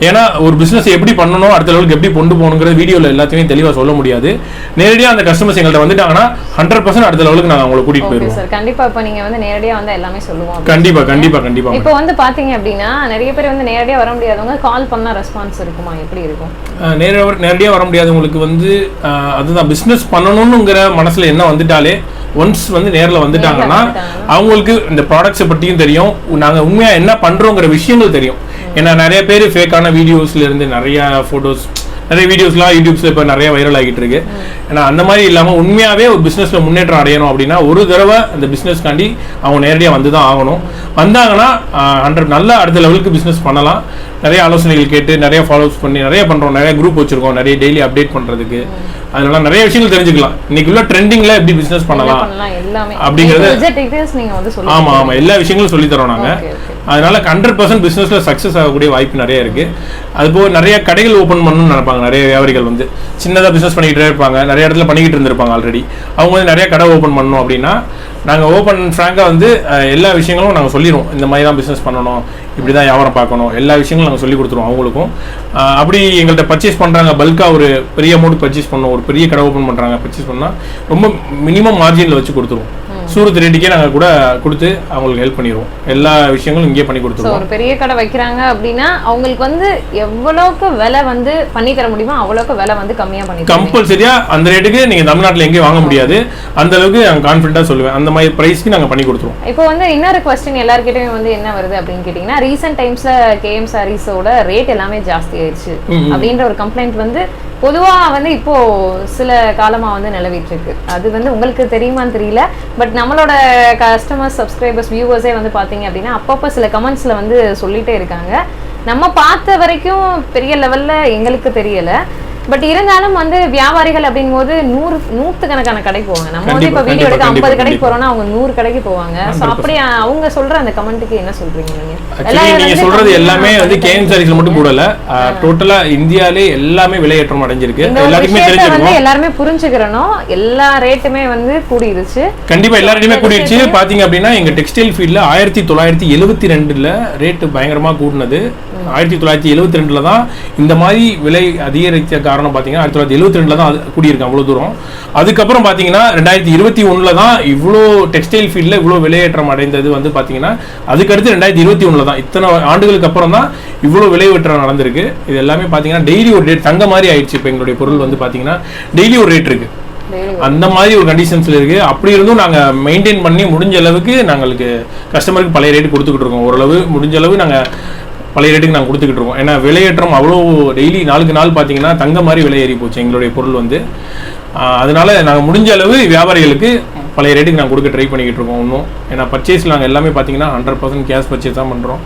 ஏன்னா ஒரு பிஸ்னஸ் எப்படி பண்ணணும், அடுத்த லெவலுக்கு எப்படி கொண்டு போகணுங்கிற வீடியோவில் எல்லாத்தையுமே தெளிவாக சொல்ல முடியாது. நேரடியாக அந்த கஸ்டமர்ஸ் எங்கள்கிட்ட வந்துட்டாங்கன்னா 100% அடுத்த லெவலுக்கு நாங்கள் அவங்களை கூட்டிகிட்டு போயிருவோம் சார். கண்டிப்பாக இப்போ நீங்கள் வந்து நேரடியாக வந்து எல்லாமே சொல்லுவோம். கண்டிப்பாக இப்போ வந்து பார்த்தீங்க அப்படின்னா நிறைய பேர் வந்து நேரடியாக வர முடியாதவங்க கால் பண்ணால் ரெஸ்பான்ஸ் இருக்குமா, எப்படி இருக்கும்? நேரடியாக வர முடியாதவங்களுக்கு வந்து அதுதான் பிஸ்னஸ் பண்ணணுங்கிற மனசில் என்ன வந்துட்டாலே ஒன்ஸ் வந்து நேரில் வந்துட்டாங்கன்னா அவங்களுக்கு இந்த ப்ராடக்ட்ஸை பற்றியும் தெரியும், நாங்கள் உண்மையாக என்ன பண்ணுறோங்கிற விஷயங்கள் தெரியும். ஏன்னா நிறைய பேர் ஃபேக்கான வீடியோஸ்ல இருந்து நிறைய ஃபோட்டோஸ், நிறைய வீடியோஸ்லாம் யூடியூப்ஸில் இப்போ நிறைய வைரல் ஆகிட்டு இருக்கு. ஏன்னா அந்த மாதிரி இல்லாமல் உண்மையாகவே ஒரு பிஸ்னஸில் முன்னேற்றம் அடையணும் அப்படின்னா ஒரு தடவை அந்த பிஸ்னஸ்காண்டி அவங்க நேரடியாக வந்து தான் ஆகணும். வந்தாங்கன்னா 100 நல்ல அடுத்த லெவலுக்கு பிஸ்னஸ் பண்ணலாம். நிறைய ஆலோசனைகள் கேட்டு நிறைய ஃபாலோஸ் பண்ணி நிறைய பண்ணுறோம், நிறைய குரூப் வச்சுருக்கோம், நிறைய டெய்லி அப்டேட் பண்ணுறதுக்கு. அதனால நிறைய விஷயங்கள் தெரிஞ்சுக்கலாம். இன்னைக்கு உள்ள ட்ரெண்டிங்ல எப்படி பிசினஸ் பண்ணலாம் அப்படிங்கறது ஆமா எல்லா விஷயங்களும் சொல்லி தரோம் நாங்க. அதனால 100% பிசினஸ்ல சக்சஸ் ஆகக்கூடிய வாய்ப்பு நிறைய இருக்கு. அதுபோக நிறைய கடைகள் ஓபன் பண்ணணும்னு நினைப்பாங்க. நிறைய வியாபாரிகள் வந்து சின்னதா பிசினஸ் பண்ணிக்கிட்டே இருப்பாங்க, நிறைய இடத்துல பண்ணிக்கிட்டு இருந்திருப்பாங்க ஆல்ரெடி. அவங்க வந்து நிறைய கடை ஓபன் பண்ணணும் அப்படின்னா நாங்கள் ஓப்பன் ஃப்ராங்காக வந்து எல்லா விஷயங்களும் நாங்கள் சொல்லிடுவோம். இந்த மாதிரி தான் பிஸ்னஸ் பண்ணணும், இப்படி தான் வியாபாரம் பார்க்கணும், எல்லா விஷயங்களும் நாங்கள் சொல்லி கொடுத்துருவோம் அவங்களுக்கும். அப்படி எங்கள்கிட்ட பர்ச்சேஸ் பண்ணுறாங்க, பல்காக ஒரு பெரிய அமௌண்ட் பர்ச்சேஸ் பண்ணோம், ஒரு பெரிய கடை ஓப்பன் பண்ணுறாங்க, பர்ச்சேஸ் பண்ணால் ரொம்ப மினிமம் மார்ஜினில் வச்சு கொடுத்துருவோம். சூரத் ரேட்டுக்கே நாங்கள் கூட கொடுத்து அவங்களுக்கு ஹெல்ப் பண்ணிடுவோம். எல்லா விஷயங்களும் இங்கே பண்ணி கொடுத்துருவோம். ஒரு பெரிய கடை வைக்கிறாங்க அப்படின்னா அவங்களுக்கு வந்து எவ்வளோக்கு விலை வந்து பண்ணி தர முடியுமோ அவ்வளோக்கு விலை வந்து கம்மியாக பண்ணி கம்பல்சரியா அந்த ரேட்டுக்கு நீங்கள் தமிழ்நாட்டில் எங்கேயும் வாங்க முடியாது. அந்த அளவுக்கு நாங்கள் கான்ஃபிடென்ட்டாக சொல்லுவேன். அந்த மாதிரி ப்ரைஸ்க்கு நாங்கள் பண்ணி கொடுத்துருவோம். இப்போ வந்து இன்னொரு கொஸ்டின் எல்லாருக்கிட்டையுமே வந்து என்ன வருது அப்படின்னு கேட்டிங்கன்னா, ரீசெண்ட் டைம்ஸில் கேஎம் சாரீஸோட ரேட் எல்லாமே ஜாஸ்தி ஆயிடுச்சு அப்படின்ற ஒரு கம்ப்ளைண்ட் வந்து பொதுவாக வந்து இப்போ சில காலமாக வந்து நிலவிட்டு இருக்கு. அது வந்து உங்களுக்கு தெரியுமான்னு தெரியல, பட் நம்மளோட கஸ்டமர்ஸ், சப்ஸ்கிரைபர்ஸ், வியூவர்ஸே வந்து பார்த்தீங்க அப்படின்னா அப்பப்போ சில கமெண்ட்ஸில் வந்து சொல்லிட்டே இருக்காங்க. நம்ம பார்த்த வரைக்கும் பெரிய லெவலில் எங்களுக்கு தெரியலை, பட் இருந்தாலும் வந்து வியாபாரிகள் அப்படிங்கும் போது 100 கணக்கான கடைக்கு போவாங்க. நம்ம வந்து இப்போ வீடியோ எடுக்க 50 கடைக்கு போறோம்னா அவங்க 100 கடைக்கு போவாங்க. ஸோ அப்படி அவங்க சொல்ற அந்த கமெண்ட்டுக்கு என்ன சொல்றீங்க நீங்க? நீங்க சொல்றது எல்லாமே வந்து கேஎம் சாரீஸ்ல மட்டும் கூடல, டோட்டலா இந்தியாலே எல்லாமே விலையேற்றம் அடைஞ்சிருக்கு. எல்லாருக்குமே தெரிஞ்சிருக்கும், எல்லாருமே புரிஞ்சுக்கிறணும். எல்லா ரேட்டுமே வந்து கூடிருச்சு. கண்டிப்பா எல்லா ரேட்டுமே கூடிருச்சு. பாத்தீங்க அப்படின்னா எங்க டெக்ஸ்டைல் ஃபீல்ட்ல 1972ல ரேட்டு பயங்கரமா கூடினது. 1972ல தான் இந்த மாதிரி விலை அதிகரித்த காரணம் பார்த்தீங்கன்னா 1972ல தான் கூடியிருக்கு அவ்வளோ தூரம். அதுக்கப்புறம் பார்த்தீங்கன்னா 2021ல தான் இவ்வளோ டெக்ஸ்டைல் ஃபீல்டில் இவ்வளோ விலையேற்றம் அடைந்தது வந்து பார்த்தீங்கன்னா அதுக்கடுத்து 2021ல தான், இத்தனை ஆண்டுகளுக்கு அப்புறம் தான் இவ்வளோ விலையேற்றம் நடந்திருக்கு. இது எல்லாமே பார்த்தீங்கன்னா டெய்லி ஒரு ரேட் தங்க மாதிரி ஆயிடுச்சு. இப்போ எங்களுடைய பொருள் வந்து பார்த்தீங்கன்னா டெய்லி ஒரு ரேட் இருக்கு. அந்த மாதிரி ஒரு கண்டிஷன்ஸ்ல இருக்கு. அப்படி இருந்தும் நாங்க மெயின்டைன் பண்ணி முடிஞ்ச அளவுக்கு நாங்களுக்கு கஸ்டமருக்கு பழைய ரேட் கொடுத்துக்கிட்டு இருக்கோம். ஓரளவு முடிஞ்ச அளவு நாங்க பழைய ரேட்டுக்கு நாங்கள் கொடுத்துக்கிட்டு இருக்கோம். ஏன்னா விலையேற்றம் அவ்வளோ டெய்லி நாளுக்கு நாள் பார்த்தீங்கன்னா தங்க மாதிரி விலை ஏறி போச்சு எங்களுடைய பொருள் வந்து. அதனால நாங்கள் முடிஞ்ச அளவு வியாபாரிகளுக்கு பழைய ரேட்டுக்கு நாங்கள் கொடுக்க ட்ரை பண்ணிக்கிட்டு இருக்கோம் இன்னும். ஏன்னா பர்ச்சேஸில் நாங்கள் எல்லாமே பார்த்தீங்கன்னா 100% கேஷ் பர்ச்சேஸ் தான் பண்ணுறோம்.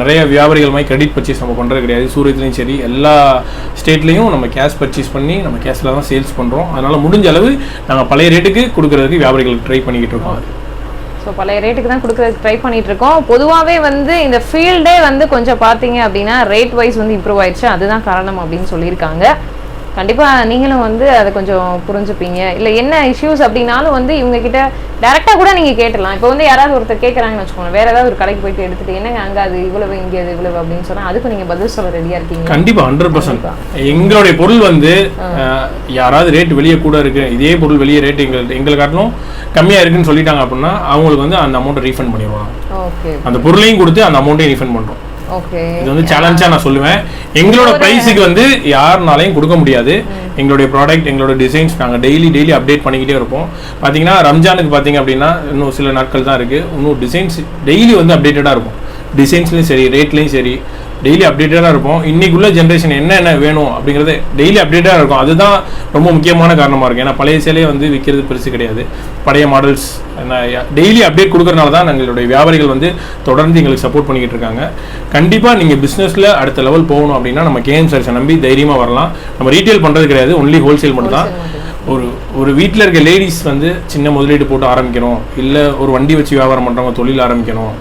நிறைய வியாபாரிகள் மாதிரி கிரெடிட் பர்ச்சேஸ் நம்ம பண்ணுறது கிடையாது. சூரத்லேயும் சரி எல்லா ஸ்டேட்லேயும் நம்ம கேஷ் பர்ச்சேஸ் பண்ணி நம்ம கேஷில் தான் சேல்ஸ் பண்ணுறோம். அதனால் முடிஞ்ச அளவு நாங்கள் பழைய ரேட்டுக்கு கொடுக்குறதுக்கு வியாபாரிகளுக்கு ட்ரை பண்ணிக்கிட்டு இருக்கோம். ஸோ பழைய ரேட்டுக்கு தான் கொடுக்குறதுக்கு ட்ரை பண்ணிட்டு இருக்கோம். பொதுவாகவே வந்து இந்த ஃபீல்டே வந்து கொஞ்சம் பார்த்தீங்க அப்படின்னா ரேட் வைஸ் வந்து இம்ப்ரூவ் ஆயிடுச்சு, அதுதான் காரணம் அப்படின்னு சொல்லியிருக்காங்க. கண்டிப்பாக நீங்களும் வந்து அதை கொஞ்சம் புரிஞ்சுப்பீங்க. இல்லை என்ன இஷ்யூஸ் அப்படின்னாலும் வந்து இவங்க கிட்ட டேரெக்டாக கூட நீங்கள் கேட்டலாம். இப்போ வந்து யாராவது ஒருத்தர் கேட்குறாங்கன்னு வச்சுக்கோங்க, வேற ஏதாவது ஒரு கடைக்கு போயிட்டு எடுத்துட்டு என்னங்க அங்கே அது இவ்வளவு, இங்கே அது இவ்வளவு அப்படின்னு சொன்னால் அதுக்கு நீங்கள் பதில் சொல்ல ரெடியாக இருக்கீங்க? கண்டிப்பாக 100%. எங்களுடைய பொருள் வந்து யாராவது ரேட் வெளியே கூட இருக்கு, இதே பொருள் வெளியே ரேட் எங்களை காட்டிலும் கம்மியாக இருக்குன்னு சொல்லிட்டாங்க அப்படின்னா அவங்களுக்கு வந்து அந்த அமௌண்ட்டை ரீஃபண்ட் பண்ணிடுவாங்க. ஓகே, அந்த பொருளையும் கொடுத்து அந்த அமௌண்ட்டையும் ரீஃபண்ட் பண்ணுறோம். இது வந்து சேலஞ்சா நான் சொல்லுவேன். எங்களோட பிரைஸுக்கு வந்து யாருனாலையும் கொடுக்க முடியாது. எங்களுடைய ப்ராடக்ட், எங்களோட டிசைன்ஸ் நாங்கள் டெய்லி அப்டேட் பண்ணிக்கிட்டே இருப்போம். பார்த்தீங்கன்னா ரம்ஜானுக்கு பார்த்தீங்க அப்படின்னா இன்னும் சில நாட்கள் தான் இருக்குது. இன்னும் டிசைன்ஸ் டெய்லி வந்து அப்டேட்டடாக இருக்கும். டிசைன்ஸ்லையும் சரி, ரேட்லையும் சரி, டெய்லி அப்டேட்டடாக இருப்போம். இன்னைக்குள்ள ஜென்ரேஷன் என்னென்ன வேணும் அப்படிங்கிறது டெய்லி அப்டேட்டாக இருக்கும். அதுதான் ரொம்ப முக்கியமான காரணமாக இருக்கும். ஏன்னா பழைய சேலையை வந்து விற்கிறது பெருசு கிடையாது. பழைய மாடல்ஸ் டெய்லி அப்டேட் கொடுக்கறனால தான் எங்களுடைய வியாபாரிகள் வந்து தொடர்ந்து எங்களுக்கு சப்போர்ட் பண்ணிக்கிட்டு இருக்காங்க. கண்டிப்பாக நீங்கள் பிஸ்னஸில் அடுத்த லெவல் போகணும் அப்படின்னா நம்ம கேஎம் சாரீஸை நம்பி தைரியமாக வரலாம். நம்ம ரீட்டெயில் பண்ணுறது கிடையாது, ஒன்லி ஹோல்சேல் மட்டும் தான். ஒரு வீட்டில் இருக்க லேடிஸ் வந்து சின்ன முதலீடு போட்டு ஆரம்பிக்கணும், இல்லை ஒரு வண்டி வச்சு வியாபாரம் பண்ணுறவங்க தொழில் ஆரம்பிக்கணும்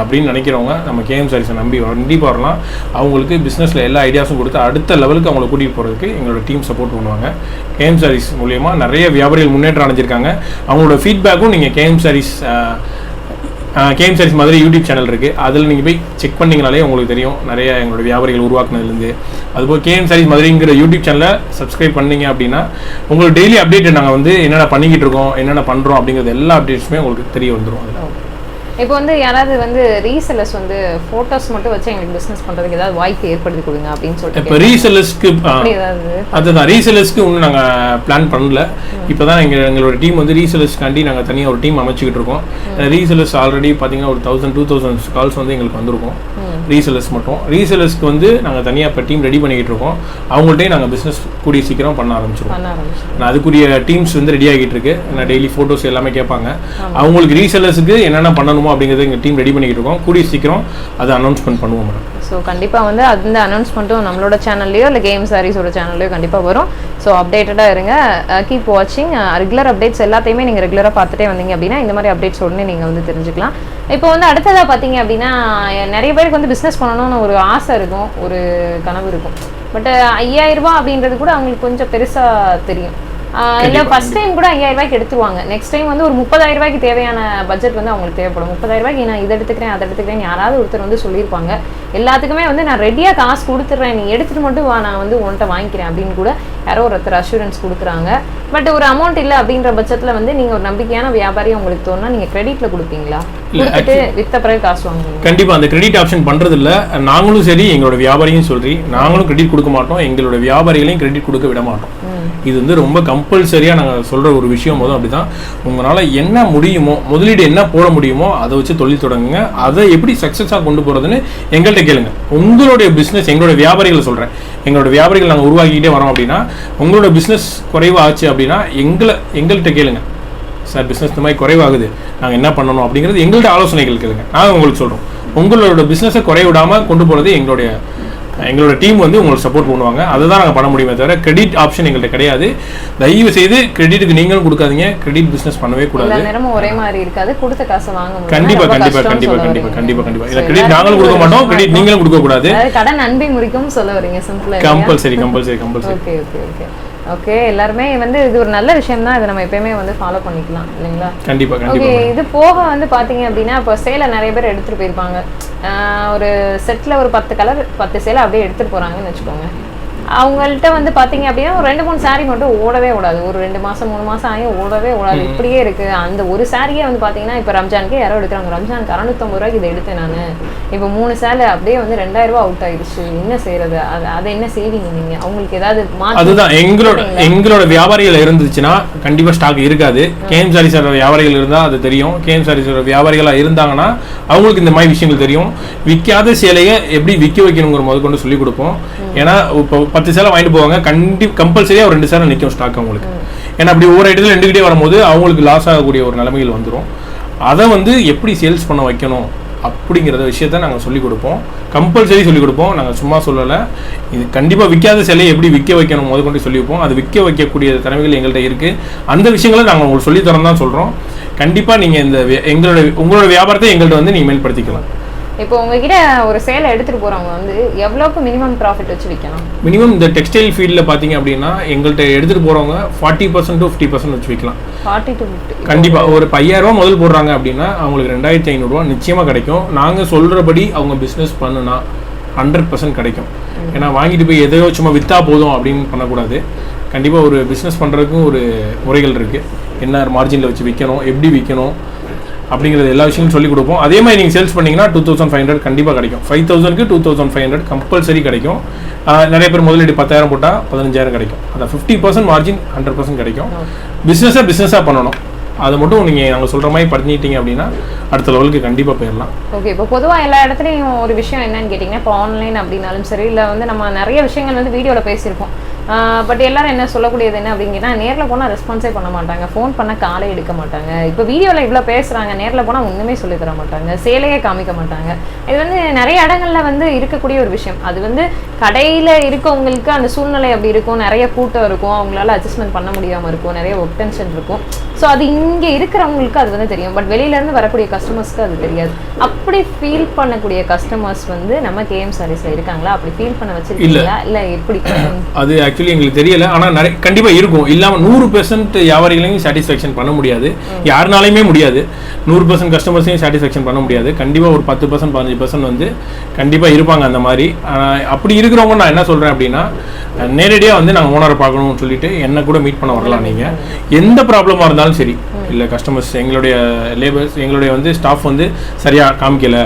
அப்படின்னு நினைக்கிறவங்க நம்ம கேஎம் சாரீஸை நம்பி கண்டிப்பாக வரலாம். அவங்களுக்கு பிஸ்னஸில் எல்லா ஐடியாஸும் கொடுத்து அடுத்த லெவலுக்கு அவங்களை கூட்டிகிட்டு போகிறதுக்கு எங்களோட டீம் சப்போர்ட் பண்ணுவாங்க. கேஎம் சாரீஸ் மூலயமா நிறைய வியாபாரிகள் முன்னேற்றம் அடைஞ்சிருக்காங்க. அவங்களோட ஃபீட்பேக்கும் நீங்கள் KM Sarees Madurai YouTube channel இருக்குது, அதில் நீங்கள் போய் செக் பண்ணிங்கனாலே உங்களுக்கு தெரியும் நிறைய எங்களோட வியாபாரிகள் உருவாக்குனதுலேருந்து. அதுபோல் கேஎம் சாரீஸ் மதுரைங்கிற யூடியூப் சேனலை சப்ஸ்கிரைப் பண்ணீங்க அப்படின்னா உங்களுக்கு டெய்லி அப்டேட் நாங்கள் வந்து என்னென்ன பண்ணிக்கிட்டு இருக்கோம், என்னென்ன பண்ணுறோம் அப்படிங்கிறது எல்லா அப்டேட்ஸுமே உங்களுக்கு தெரிய வந்துடும். அதில் இப்போ வந்து யாராவது வந்து ரீசெல்லர்ஸ் வந்து ஃபோட்டோஸ் மட்டும் வச்சு எங்களுக்கு பிஸ்னஸ் பண்ணுறதுக்கு ஏதாவது வாய்ப்பு ஏற்படுத்தி கொடுங்க அப்படின்னு சொல்லிட்டு இப்போ ரீசெல்லர்ஸ்க்கு அதுதான் ரீசெல்லர்ஸ்க்கு இன்னும் நாங்கள் பிளான் பண்ணல. இப்போ தான் எங்களோட டீம் வந்து ரீசெல்லர்ஸ்க்காண்டி நாங்கள் தனியாக ஒரு டீம் அமைச்சிக்கிட்டு இருக்கோம். ரீசெல்லர்ஸ் ஆல்ரெடி பார்த்தீங்கன்னா ஒரு 1000-2000 கால்ஸ் வந்து எங்களுக்கு வந்திருக்கும். ரீசெல்லர்ஸ் மட்டும் ரீசெல்லர்ஸ்க்கு வந்து நாங்கள் தனியாக இப்போ டீம் ரெடி பண்ணிக்கிட்டு இருக்கோம். அவங்கள்ட்டே நாங்கள் பிஸ்னஸ் கூடிய சீக்கிரம் பண்ண ஆரம்பிச்சிருக்கோம். நான் அதுக்குரிய டீம்ஸ் வந்து ரெடி ஆகிட்டு இருக்கு. நான் டெய்லி ஃபோட்டோஸ் எல்லாமே கேட்பாங்க. அவங்களுக்கு ரீசெல்லர்ஸுக்கு என்னென்ன பண்ணணுமோ அப்படிங்கிறத எங்கள் டீம் ரெடி பண்ணிக்கிட்டு இருக்கோம். கூடிய சீக்கிரம் அதை அனௌன்ஸ்மெண்ட் பண்ணுவோம் மேடம். ஸோ கண்டிப்பாக வந்து அந்த அனௌன்ஸ்மெண்ட்டும் நம்மளோட சேனல்லையோ இல்லை கேம் சாரீஸோட சேனல்லையோ கண்டிப்பாக வரும். ஸோ அப்டேட்டடாக இருங்க, கீப் வாட்சிங். ரெகுலர் அப்டேட்ஸ் எல்லாத்தையுமே நீங்கள் ரெகுலராக பார்த்துட்டே வந்தீங்க அப்படின்னா இந்த மாதிரி அப்டேட்ஸ் உடனே நீங்கள் வந்து தெரிஞ்சுக்கலாம். இப்போ வந்து அடுத்ததாக பார்த்தீங்க அப்படின்னா நிறைய பேருக்கு வந்து பிஸ்னஸ் பண்ணணும்னு ஒரு ஆசை இருக்கும், ஒரு கனவு இருக்கும். பட் 5000 ரூபாய் அப்படின்றது கூட அவங்களுக்கு கொஞ்சம் பெருசாக தெரியும். இல்லை ஃபர்ஸ்ட் டைம் கூட 5000 ரூபாய்க்கு எடுத்துருவாங்க. நெக்ஸ்ட் டைம் வந்து ஒரு 30000 ரூபாய்க்கு தேவையான பட்ஜெட் வந்து அவங்களுக்கு தேவைப்படும். 30000 ரூபாய்க்கு நான் இதை எடுத்துக்கிறேன் அதை எடுத்துக்கிறேன் யாராவது ஒருத்தர் வந்து சொல்லியிருப்பாங்க. எல்லாத்துக்குமே வந்து நான் ரெடியாக காசு கொடுத்துட்றேன், நீ எடுத்துகிட்டு மட்டும் வா, நான் வந்து உன்கிட்ட வாங்கிக்கிறேன் அப்படின்னு கூட யாரோ ஒருத்தர் அஷூரன்ஸ் கொடுக்குறாங்க. பட் ஒரு அமௌண்ட் இல்லை அப்படின்ற பட்சத்தில் வந்து நீங்கள் ஒரு நம்பிக்கையான வியாபாரி உங்களுக்கு தோணுனா நீங்கள் கிரெடிட்டில் கொடுப்பீங்களா, கொடுத்துட்டு வித்த பிறகு காசு வாங்குவீங்க? கண்டிப்பாக அந்த கிரெடிட் ஆப்ஷன் பண்ணுறது இல்லை. நாங்களும் சரி எங்களோட வியாபாரியும் சொல்லி நாங்களும் கிரெடிட் கொடுக்க மாட்டோம், எங்களோட வியாபாரிகளையும் கிரெடிட் கொடுக்க விட மாட்டோம். இது வந்து ரொம்ப கம்பல்சரியாக நாங்கள் சொல்கிற ஒரு விஷயம் போதும். அப்படி தான் உங்களால் என்ன முடியுமோ, முதலீடு என்ன போட முடியுமோ அதை வச்சு தொழில் தொடங்குங்க. அதை எப்படி சக்ஸஸாக கொண்டு போகிறதுன்னு எங்கள்கிட்ட கேளுங்க. உங்களுடைய பிஸ்னஸ் எங்களோட வியாபாரிகளை சொல்கிறேன், எங்களோட வியாபாரிகள் நாங்கள் உருவாக்கிக்கிட்டே வரோம் அப்படின்னா உங்களோட பிஸ்னஸ் குறைவாச்சு அப்படின்னா எங்கள்கிட்ட கேளுங்க. சார் பிஸ்னஸ் இந்த மாதிரி குறைவாகுது, நாங்கள் என்ன பண்ணணும் அப்படிங்கிறது எங்கள்கிட்ட ஆலோசனைகள் கேளுங்க. நாங்கள் உங்களுக்கு சொல்கிறோம். உங்களோட பிஸ்னஸை குறைய விடாமல் கொண்டு போகிறது எங்களோட டீம் வந்து உங்களுக்கு சப்போர்ட் பண்ணுவாங்க. அதுதான் நாங்கள் பண்ண முடியுமே தவிர கிரெடிட் ஆப்ஷன் எங்கள்கிட்ட கிடையாது. தயவு செய்து கிரெடிட்டுக்கு நீங்களும் கொடுக்காதீங்க, கிரெடிட் பிஸ்னஸ் பண்ணவே கூடாது. நேரமும் ஒரே மாதிரி இருக்காது, கொடுத்த காசை வாங்க கண்டிப்பா இல்ல கிரெடிட் நாங்களும் கொடுக்க மாட்டோம், கிரெடிட் நீங்களும் கொடுக்க கூடாது. கடன் அன்பை முறிக்கும் சொல்ல வரீங்க. சிம்பிளா கம்பல்சரி. ஓகே ஓகே எல்லாருமே வந்து இது ஒரு நல்ல விஷயம் தான். இதை நம்ம எப்பயுமே வந்து ஃபாலோ பண்ணிக்கலாம் இல்லைங்களா? கண்டிப்பா. ஓகே இது போக வந்து பாத்தீங்க அப்படின்னா இப்போ சேலை நிறைய பேர் எடுத்துட்டு போயிருப்பாங்க. ஒரு செட்ல ஒரு 10 கலர் 10 சேலை அப்படியே எடுத்துட்டு போறாங்கன்னு வச்சுக்கோங்க. அவங்கள்ட்ட வந்து பாத்தீங்க அப்படின்னா ஒரு 2-3 சாரீ மட்டும் ஓடவே ஓடாது. ஒரு 2 மாசம் 3 மாசம் ஆகி ஓடவே ஓடாது, இப்படியே இருக்கு. அந்த ஒரு சாரியே வந்து பாத்தீங்கன்னா இப்போ ரம்ஜானுக்கே யாரோ எடுக்கிறாங்க. ரம்ஜானுக்கு 650 ரூபாய்க்கு இதை எடுத்தேன் நான். இப்போ 3 சேலை அப்படியே வந்து 2000 ரூபாய் அவுட் ஆயிடுச்சு. என்ன செய்யறது? அதை என்ன செய்வீங்க நீங்க? அவங்களுக்கு ஏதாவது அதுதான் எங்களோட வியாபாரிகள் இருந்துச்சுன்னா கண்டிப்பா ஸ்டாக் இருக்காது. கேஎம் சாரீஸோட வியாபாரிகள் இருந்தா அது தெரியும். கேஎம் சாரீஸோட வியாபாரிகளா இருந்தாங்கன்னா அவங்களுக்கு இந்த மாதிரி விஷயங்கள் தெரியும். விற்காத சேலையை எப்படி விற்க வைக்கணுங்கிற முதல் கொண்டு சொல்லி கொடுப்போம். ஏன்னா இப்போ 10 சேலை வாங்கிட்டு போவாங்க, கம்பல்சரியாக ஒரு 2 சேலை நிற்கும் ஸ்டாக் அவங்களுக்கு. ஏன்னா அப்படி ஒவ்வொரு இடத்துல 2கிட்டே வரும்போது அவங்களுக்கு லாஸ் ஆகக்கூடிய ஒரு நிலைமைகள் வந்துடும். அதை வந்து எப்படி சேல்ஸ் பண்ண வைக்கணும் அப்படிங்கிறத விஷயத்த நாங்கள் சொல்லிக் கொடுப்போம். கம்பல்சரி சொல்லிக் கொடுப்போம், நாங்கள் சும்மா சொல்லலை. இது கண்டிப்பாக விற்காத சேலையை எப்படி விற்க வைக்கணும் முதல் கொண்டு சொல்லி வைப்போம். அது விற்க வைக்கக்கூடிய திறமைகள் எங்கள்கிட்ட இருக்குது. அந்த விஷயங்களை நாங்கள் உங்களுக்கு சொல்லித்தரோம் தான் சொல்கிறோம். கண்டிப்பாக நீங்கள் உங்களோட வியாபாரத்தை எங்கள்கிட்ட வந்து நீங்கள் மேம்படுத்திக்கலாம். இப்போ உங்ககிட்ட ஒரு சேலை எடுத்துட்டு போறவங்க வந்து எவ்வளவுக்கு மினிமம் ப்ராஃபிட் வச்சு விற்கலாம்? மினிமம் இந்த டெக்ஸ்டைல் ஃபீல்டில் பார்த்தீங்க அப்படின்னா எங்கள்கிட்ட எடுத்துட்டு போறவங்க 40% to 50% வச்சு விற்கலாம். 40 to 50 கண்டிப்பாக. ஒரு 5000 ரூபா முதல் போடுறாங்க அப்படின்னா அவங்களுக்கு 2500 ரூபா நிச்சயமாக கிடைக்கும். நாங்கள் சொல்கிறபடி அவங்க பிஸ்னஸ் பண்ணுனா 100% கிடைக்கும். ஏன்னா வாங்கிட்டு போய் எதையோ சும்மா விற்றா போதும் அப்படின்னு பண்ணக்கூடாது. கண்டிப்பாக ஒரு பிஸ்னஸ் பண்ணுறதுக்கும் ஒரு முறைகள் இருக்குது. என்ன மார்ஜினில் வச்சு விற்கணும், எப்படி விற்கணும் அப்படிங்கிறது எல்லா விஷயமும் சொல்லிக் கொடுப்போம். அதே மாதிரி நீங்கள் சேல்ஸ் பண்ணிங்கன்னா 2500 கண்டிப்பாக கிடைக்கும். 5000க்கு 2500 கம்பல்சரி கிடைக்கும். நிறைய பேர் முதலீடு 10000 போட்டால் 15000 கிடைக்கும். அதான் 50% மார்ஜின் 100% கிடைக்கும். பிஸ்னஸாக பண்ணணும். அதை மட்டும் நீங்கள் நாங்கள் சொல்கிற மாதிரி பண்ணிட்டீங்க அப்படின்னா அடுத்த லெவலுக்கு கண்டிப்பாக போயிடலாம். ஓகே, இப்போ பொதுவாக எல்லா இடத்துலையும் ஒரு விஷயம் என்னன்னு கேட்டிங்கன்னா, இப்போ ஆன்லைன் அப்படின்னாலும் சரி, இல்லை வந்து நம்ம நிறைய விஷயங்கள் வந்து வீடியோவில் பேசியிருப்போம். பட் எல்லாரும் என்ன சொல்லக்கூடியது என்ன அப்படிங்கன்னா, நேரில் போனால் ரெஸ்பான்ஸே பண்ண மாட்டாங்க, ஃபோன் பண்ண காலே எடுக்க மாட்டாங்க. இப்போ வீடியோவில் இவ்வளோ பேசுகிறாங்க, நேரில் போனால் ஒன்றுமே சொல்லி தர மாட்டாங்க, சேலையே காமிக்க மாட்டாங்க. இது வந்து நிறைய இடங்களில் வந்து இருக்கக்கூடிய ஒரு விஷயம். அது வந்து கடையில் இருக்கவங்களுக்கு அந்த சூழ்நிலை அப்படி இருக்கும், நிறைய கூட்டம் இருக்கும், அவங்களால அட்ஜஸ்ட்மெண்ட் பண்ண முடியாமல் இருக்கும், நிறைய ஒர்க் டென்ஷன் இருக்கும். ஸோ அது இங்கே இருக்கிறவங்களுக்கு அது வந்து தெரியும், பட் வெளியிலேருந்து வரக்கூடிய கஸ்டமர்ஸ்க்கு அது தெரியாது. அப்படி ஃபீல் பண்ணக்கூடிய கஸ்டமர்ஸ் வந்து நம்ம கேஎம் சாரீஸில் இருக்காங்களா? அப்படி ஃபீல் பண்ண வச்சிருக்கீங்களா இல்லை எப்படி? அது ஆக்சுவலி எங்களுக்கு தெரியல, ஆனால் நிறைய கண்டிப்பாக இருக்கும். இல்லாமல் 100% வியாபாரிகளையும் சாட்டிஸ்ஃபேக்ஷன் பண்ண முடியாது, யாருனாலையுமே முடியாது. 100% கஸ்டமர்ஸையும் சாட்டிஸ்ஃபேக்ஷன் பண்ண முடியாது. கண்டிப்பாக ஒரு 10% 15% வந்து கண்டிப்பாக இருப்பாங்க அந்த மாதிரி. அப்படி இருக்கிறவங்க நான் என்ன சொல்கிறேன் அப்படின்னா, நேரடியாக வந்து நாங்கள் ஓனரை பார்க்கணும்னு சொல்லிட்டு என்ன கூட மீட் பண்ண வரலாம். நீங்கள் எந்த ப்ராப்ளமாக இருந்தாலும் சரி, இல்லை கஸ்டமர்ஸ் எங்களுடைய லேபர்ஸ் எங்களுடைய வந்து ஸ்டாஃப் வந்து சரியாக காமிக்கல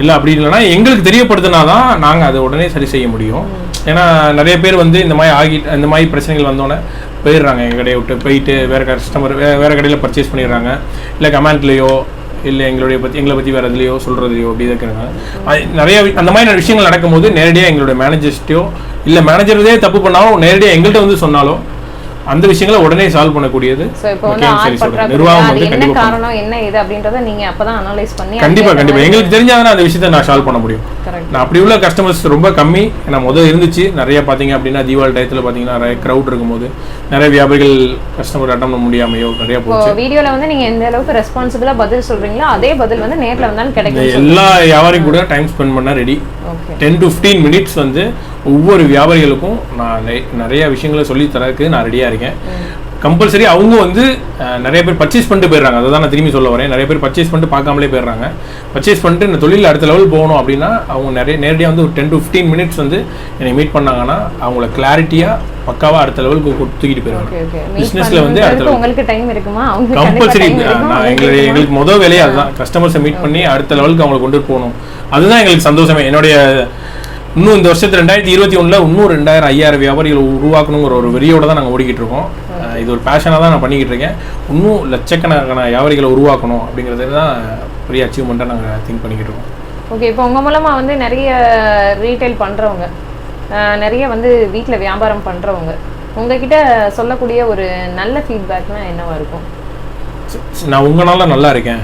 இல்லை அப்படி இல்லைன்னா எங்களுக்கு தெரியப்படுத்தினா தான் நாங்கள் அதை உடனே சரி செய்ய முடியும். ஏன்னா நிறைய பேர் வந்து இந்த மாதிரி பிரச்சனைகள் வந்தோடனே போயிடுறாங்க, எங்கள் கடையை விட்டு போயிட்டு வேறு கஸ்டமர் வேறு கடையில் பர்ச்சேஸ் பண்ணிடுறாங்க, இல்லை கமெண்ட்லேயோ இல்லை எங்களை பற்றி வேறு எதுலையோ சொல்கிறதுலையோ அப்படி இருக்கிறாங்க. நிறைய அந்த மாதிரி விஷயங்கள் நடக்கும்போது நேரடியாக எங்களுடைய மேனேஜர்ஸ்டையோ இல்லை மேனேஜரே தப்பு பண்ணாலும் நேரடியாக எங்கள்கிட்ட வந்து சொன்னாலும் அந்த விஷயங்களை உடனே சால்வ் பண்ணக்கூடியது நிர்வாகம் வந்து என்ன காரணம் என்ன இது அப்படின்றத நீங்க அப்பதான் அனலைஸ் பண்ணி கண்டிப்பா எங்களுக்கு தெரிஞ்சாதான் அந்த விஷயத்தை நான் சால்வ் பண்ண முடியும். நான் அப்படி உள்ள கஸ்டமர்ஸ் ரொம்ப கம்மி. ஏன்னா முதல் இருந்துச்சு நிறைய பாத்தீங்க அப்படின்னா தீபாவளி டயத்துல பாத்தீங்கன்னா நிறைய கிரௌட் இருக்கும்போது நிறைய வியாபாரிகள் கஸ்டமர் அட்டன் பண்ண முடியாமையோ நிறைய போச்சு. வீடியோல வந்து நீங்க எந்த அளவுக்கு ரெஸ்பான்சிபிளா பதில் சொல்றீங்களோ அதே பதில் வந்து நேர்ல வந்தாலும் கிடைக்கும். எல்லா வியாபாரியும் கூட டைம் ஸ்பெண்ட் பண்ண ரெடி. 10 to 15 minutes வந்து ஒவ்வொரு வியாபாரிகளுக்கும் நான் நிறைய விஷயங்களை சொல்லி தரக்கு நான் ரெடியா இருக்கேன். கம்பல்சரி அவங்க வந்து நிறைய பேர் பர்ச்சேஸ் பண்ணிட்டு போயிடுறாங்க. அதை தான் நான் திரும்பி சொல்ல வரேன். நிறைய பேர் பர்ச்சேஸ் பண்ணிட்டு பார்க்காமலே போயிடுறாங்க. பர்ச்சேஸ் பண்ணிட்டு இந்த தொழில் அடுத்த லெவல் போகணும் அப்படின்னா அவங்க நேரடியாக வந்து ஒரு 10 to 15 minutes வந்து என்னை மீட் பண்ணாங்கன்னா அவங்கள கிளாரிட்டியாக பக்காவாக அடுத்த லெவலுக்கு தூக்கிட்டு போயிடுவாங்க. பிஸ்னஸில் வந்து அடுத்த லெவல் கம்பல்சரி நான் எங்களுக்கு முதல் வேலையே அதுதான். கஸ்டமர்ஸை மீட் பண்ணி அடுத்த லெவலுக்கு அவங்களை கொண்டு போகணும். அதுதான் எங்களுக்கு சந்தோஷமே. என்னுடைய இன்னும் இந்த வருஷத்துல 2021 இன்னும் 2000 5000 வியாபாரிகளை உருவாக்கணுங்கிற ஒரு வெறியோட தான் நாங்கள் ஓடிக்கிட்டு இருக்கோம். இது ஒரு பேஷனாக தான் நான் பண்ணிக்கிட்டு இருக்கேன். இன்னும் லட்சக்கணக்கான வியாபாரிகளை உருவாக்கணும் அப்படிங்கிறது தான் பெரிய அச்சீவ்மெண்ட்டாக நாங்கள் திங்க் பண்ணிக்கிட்டு இருக்கோம். ஓகே, இப்போ உங்கள் மூலமாக வந்து நிறைய ரீட்டைல் பண்ணுறவங்க, நிறைய வந்து வீட்டில் வியாபாரம் பண்ணுறவங்க உங்ககிட்ட சொல்லக்கூடிய ஒரு நல்ல ஃபீட்பேக்னா என்னவா இருக்கும்? நான் உங்களால நல்லா இருக்கேன்.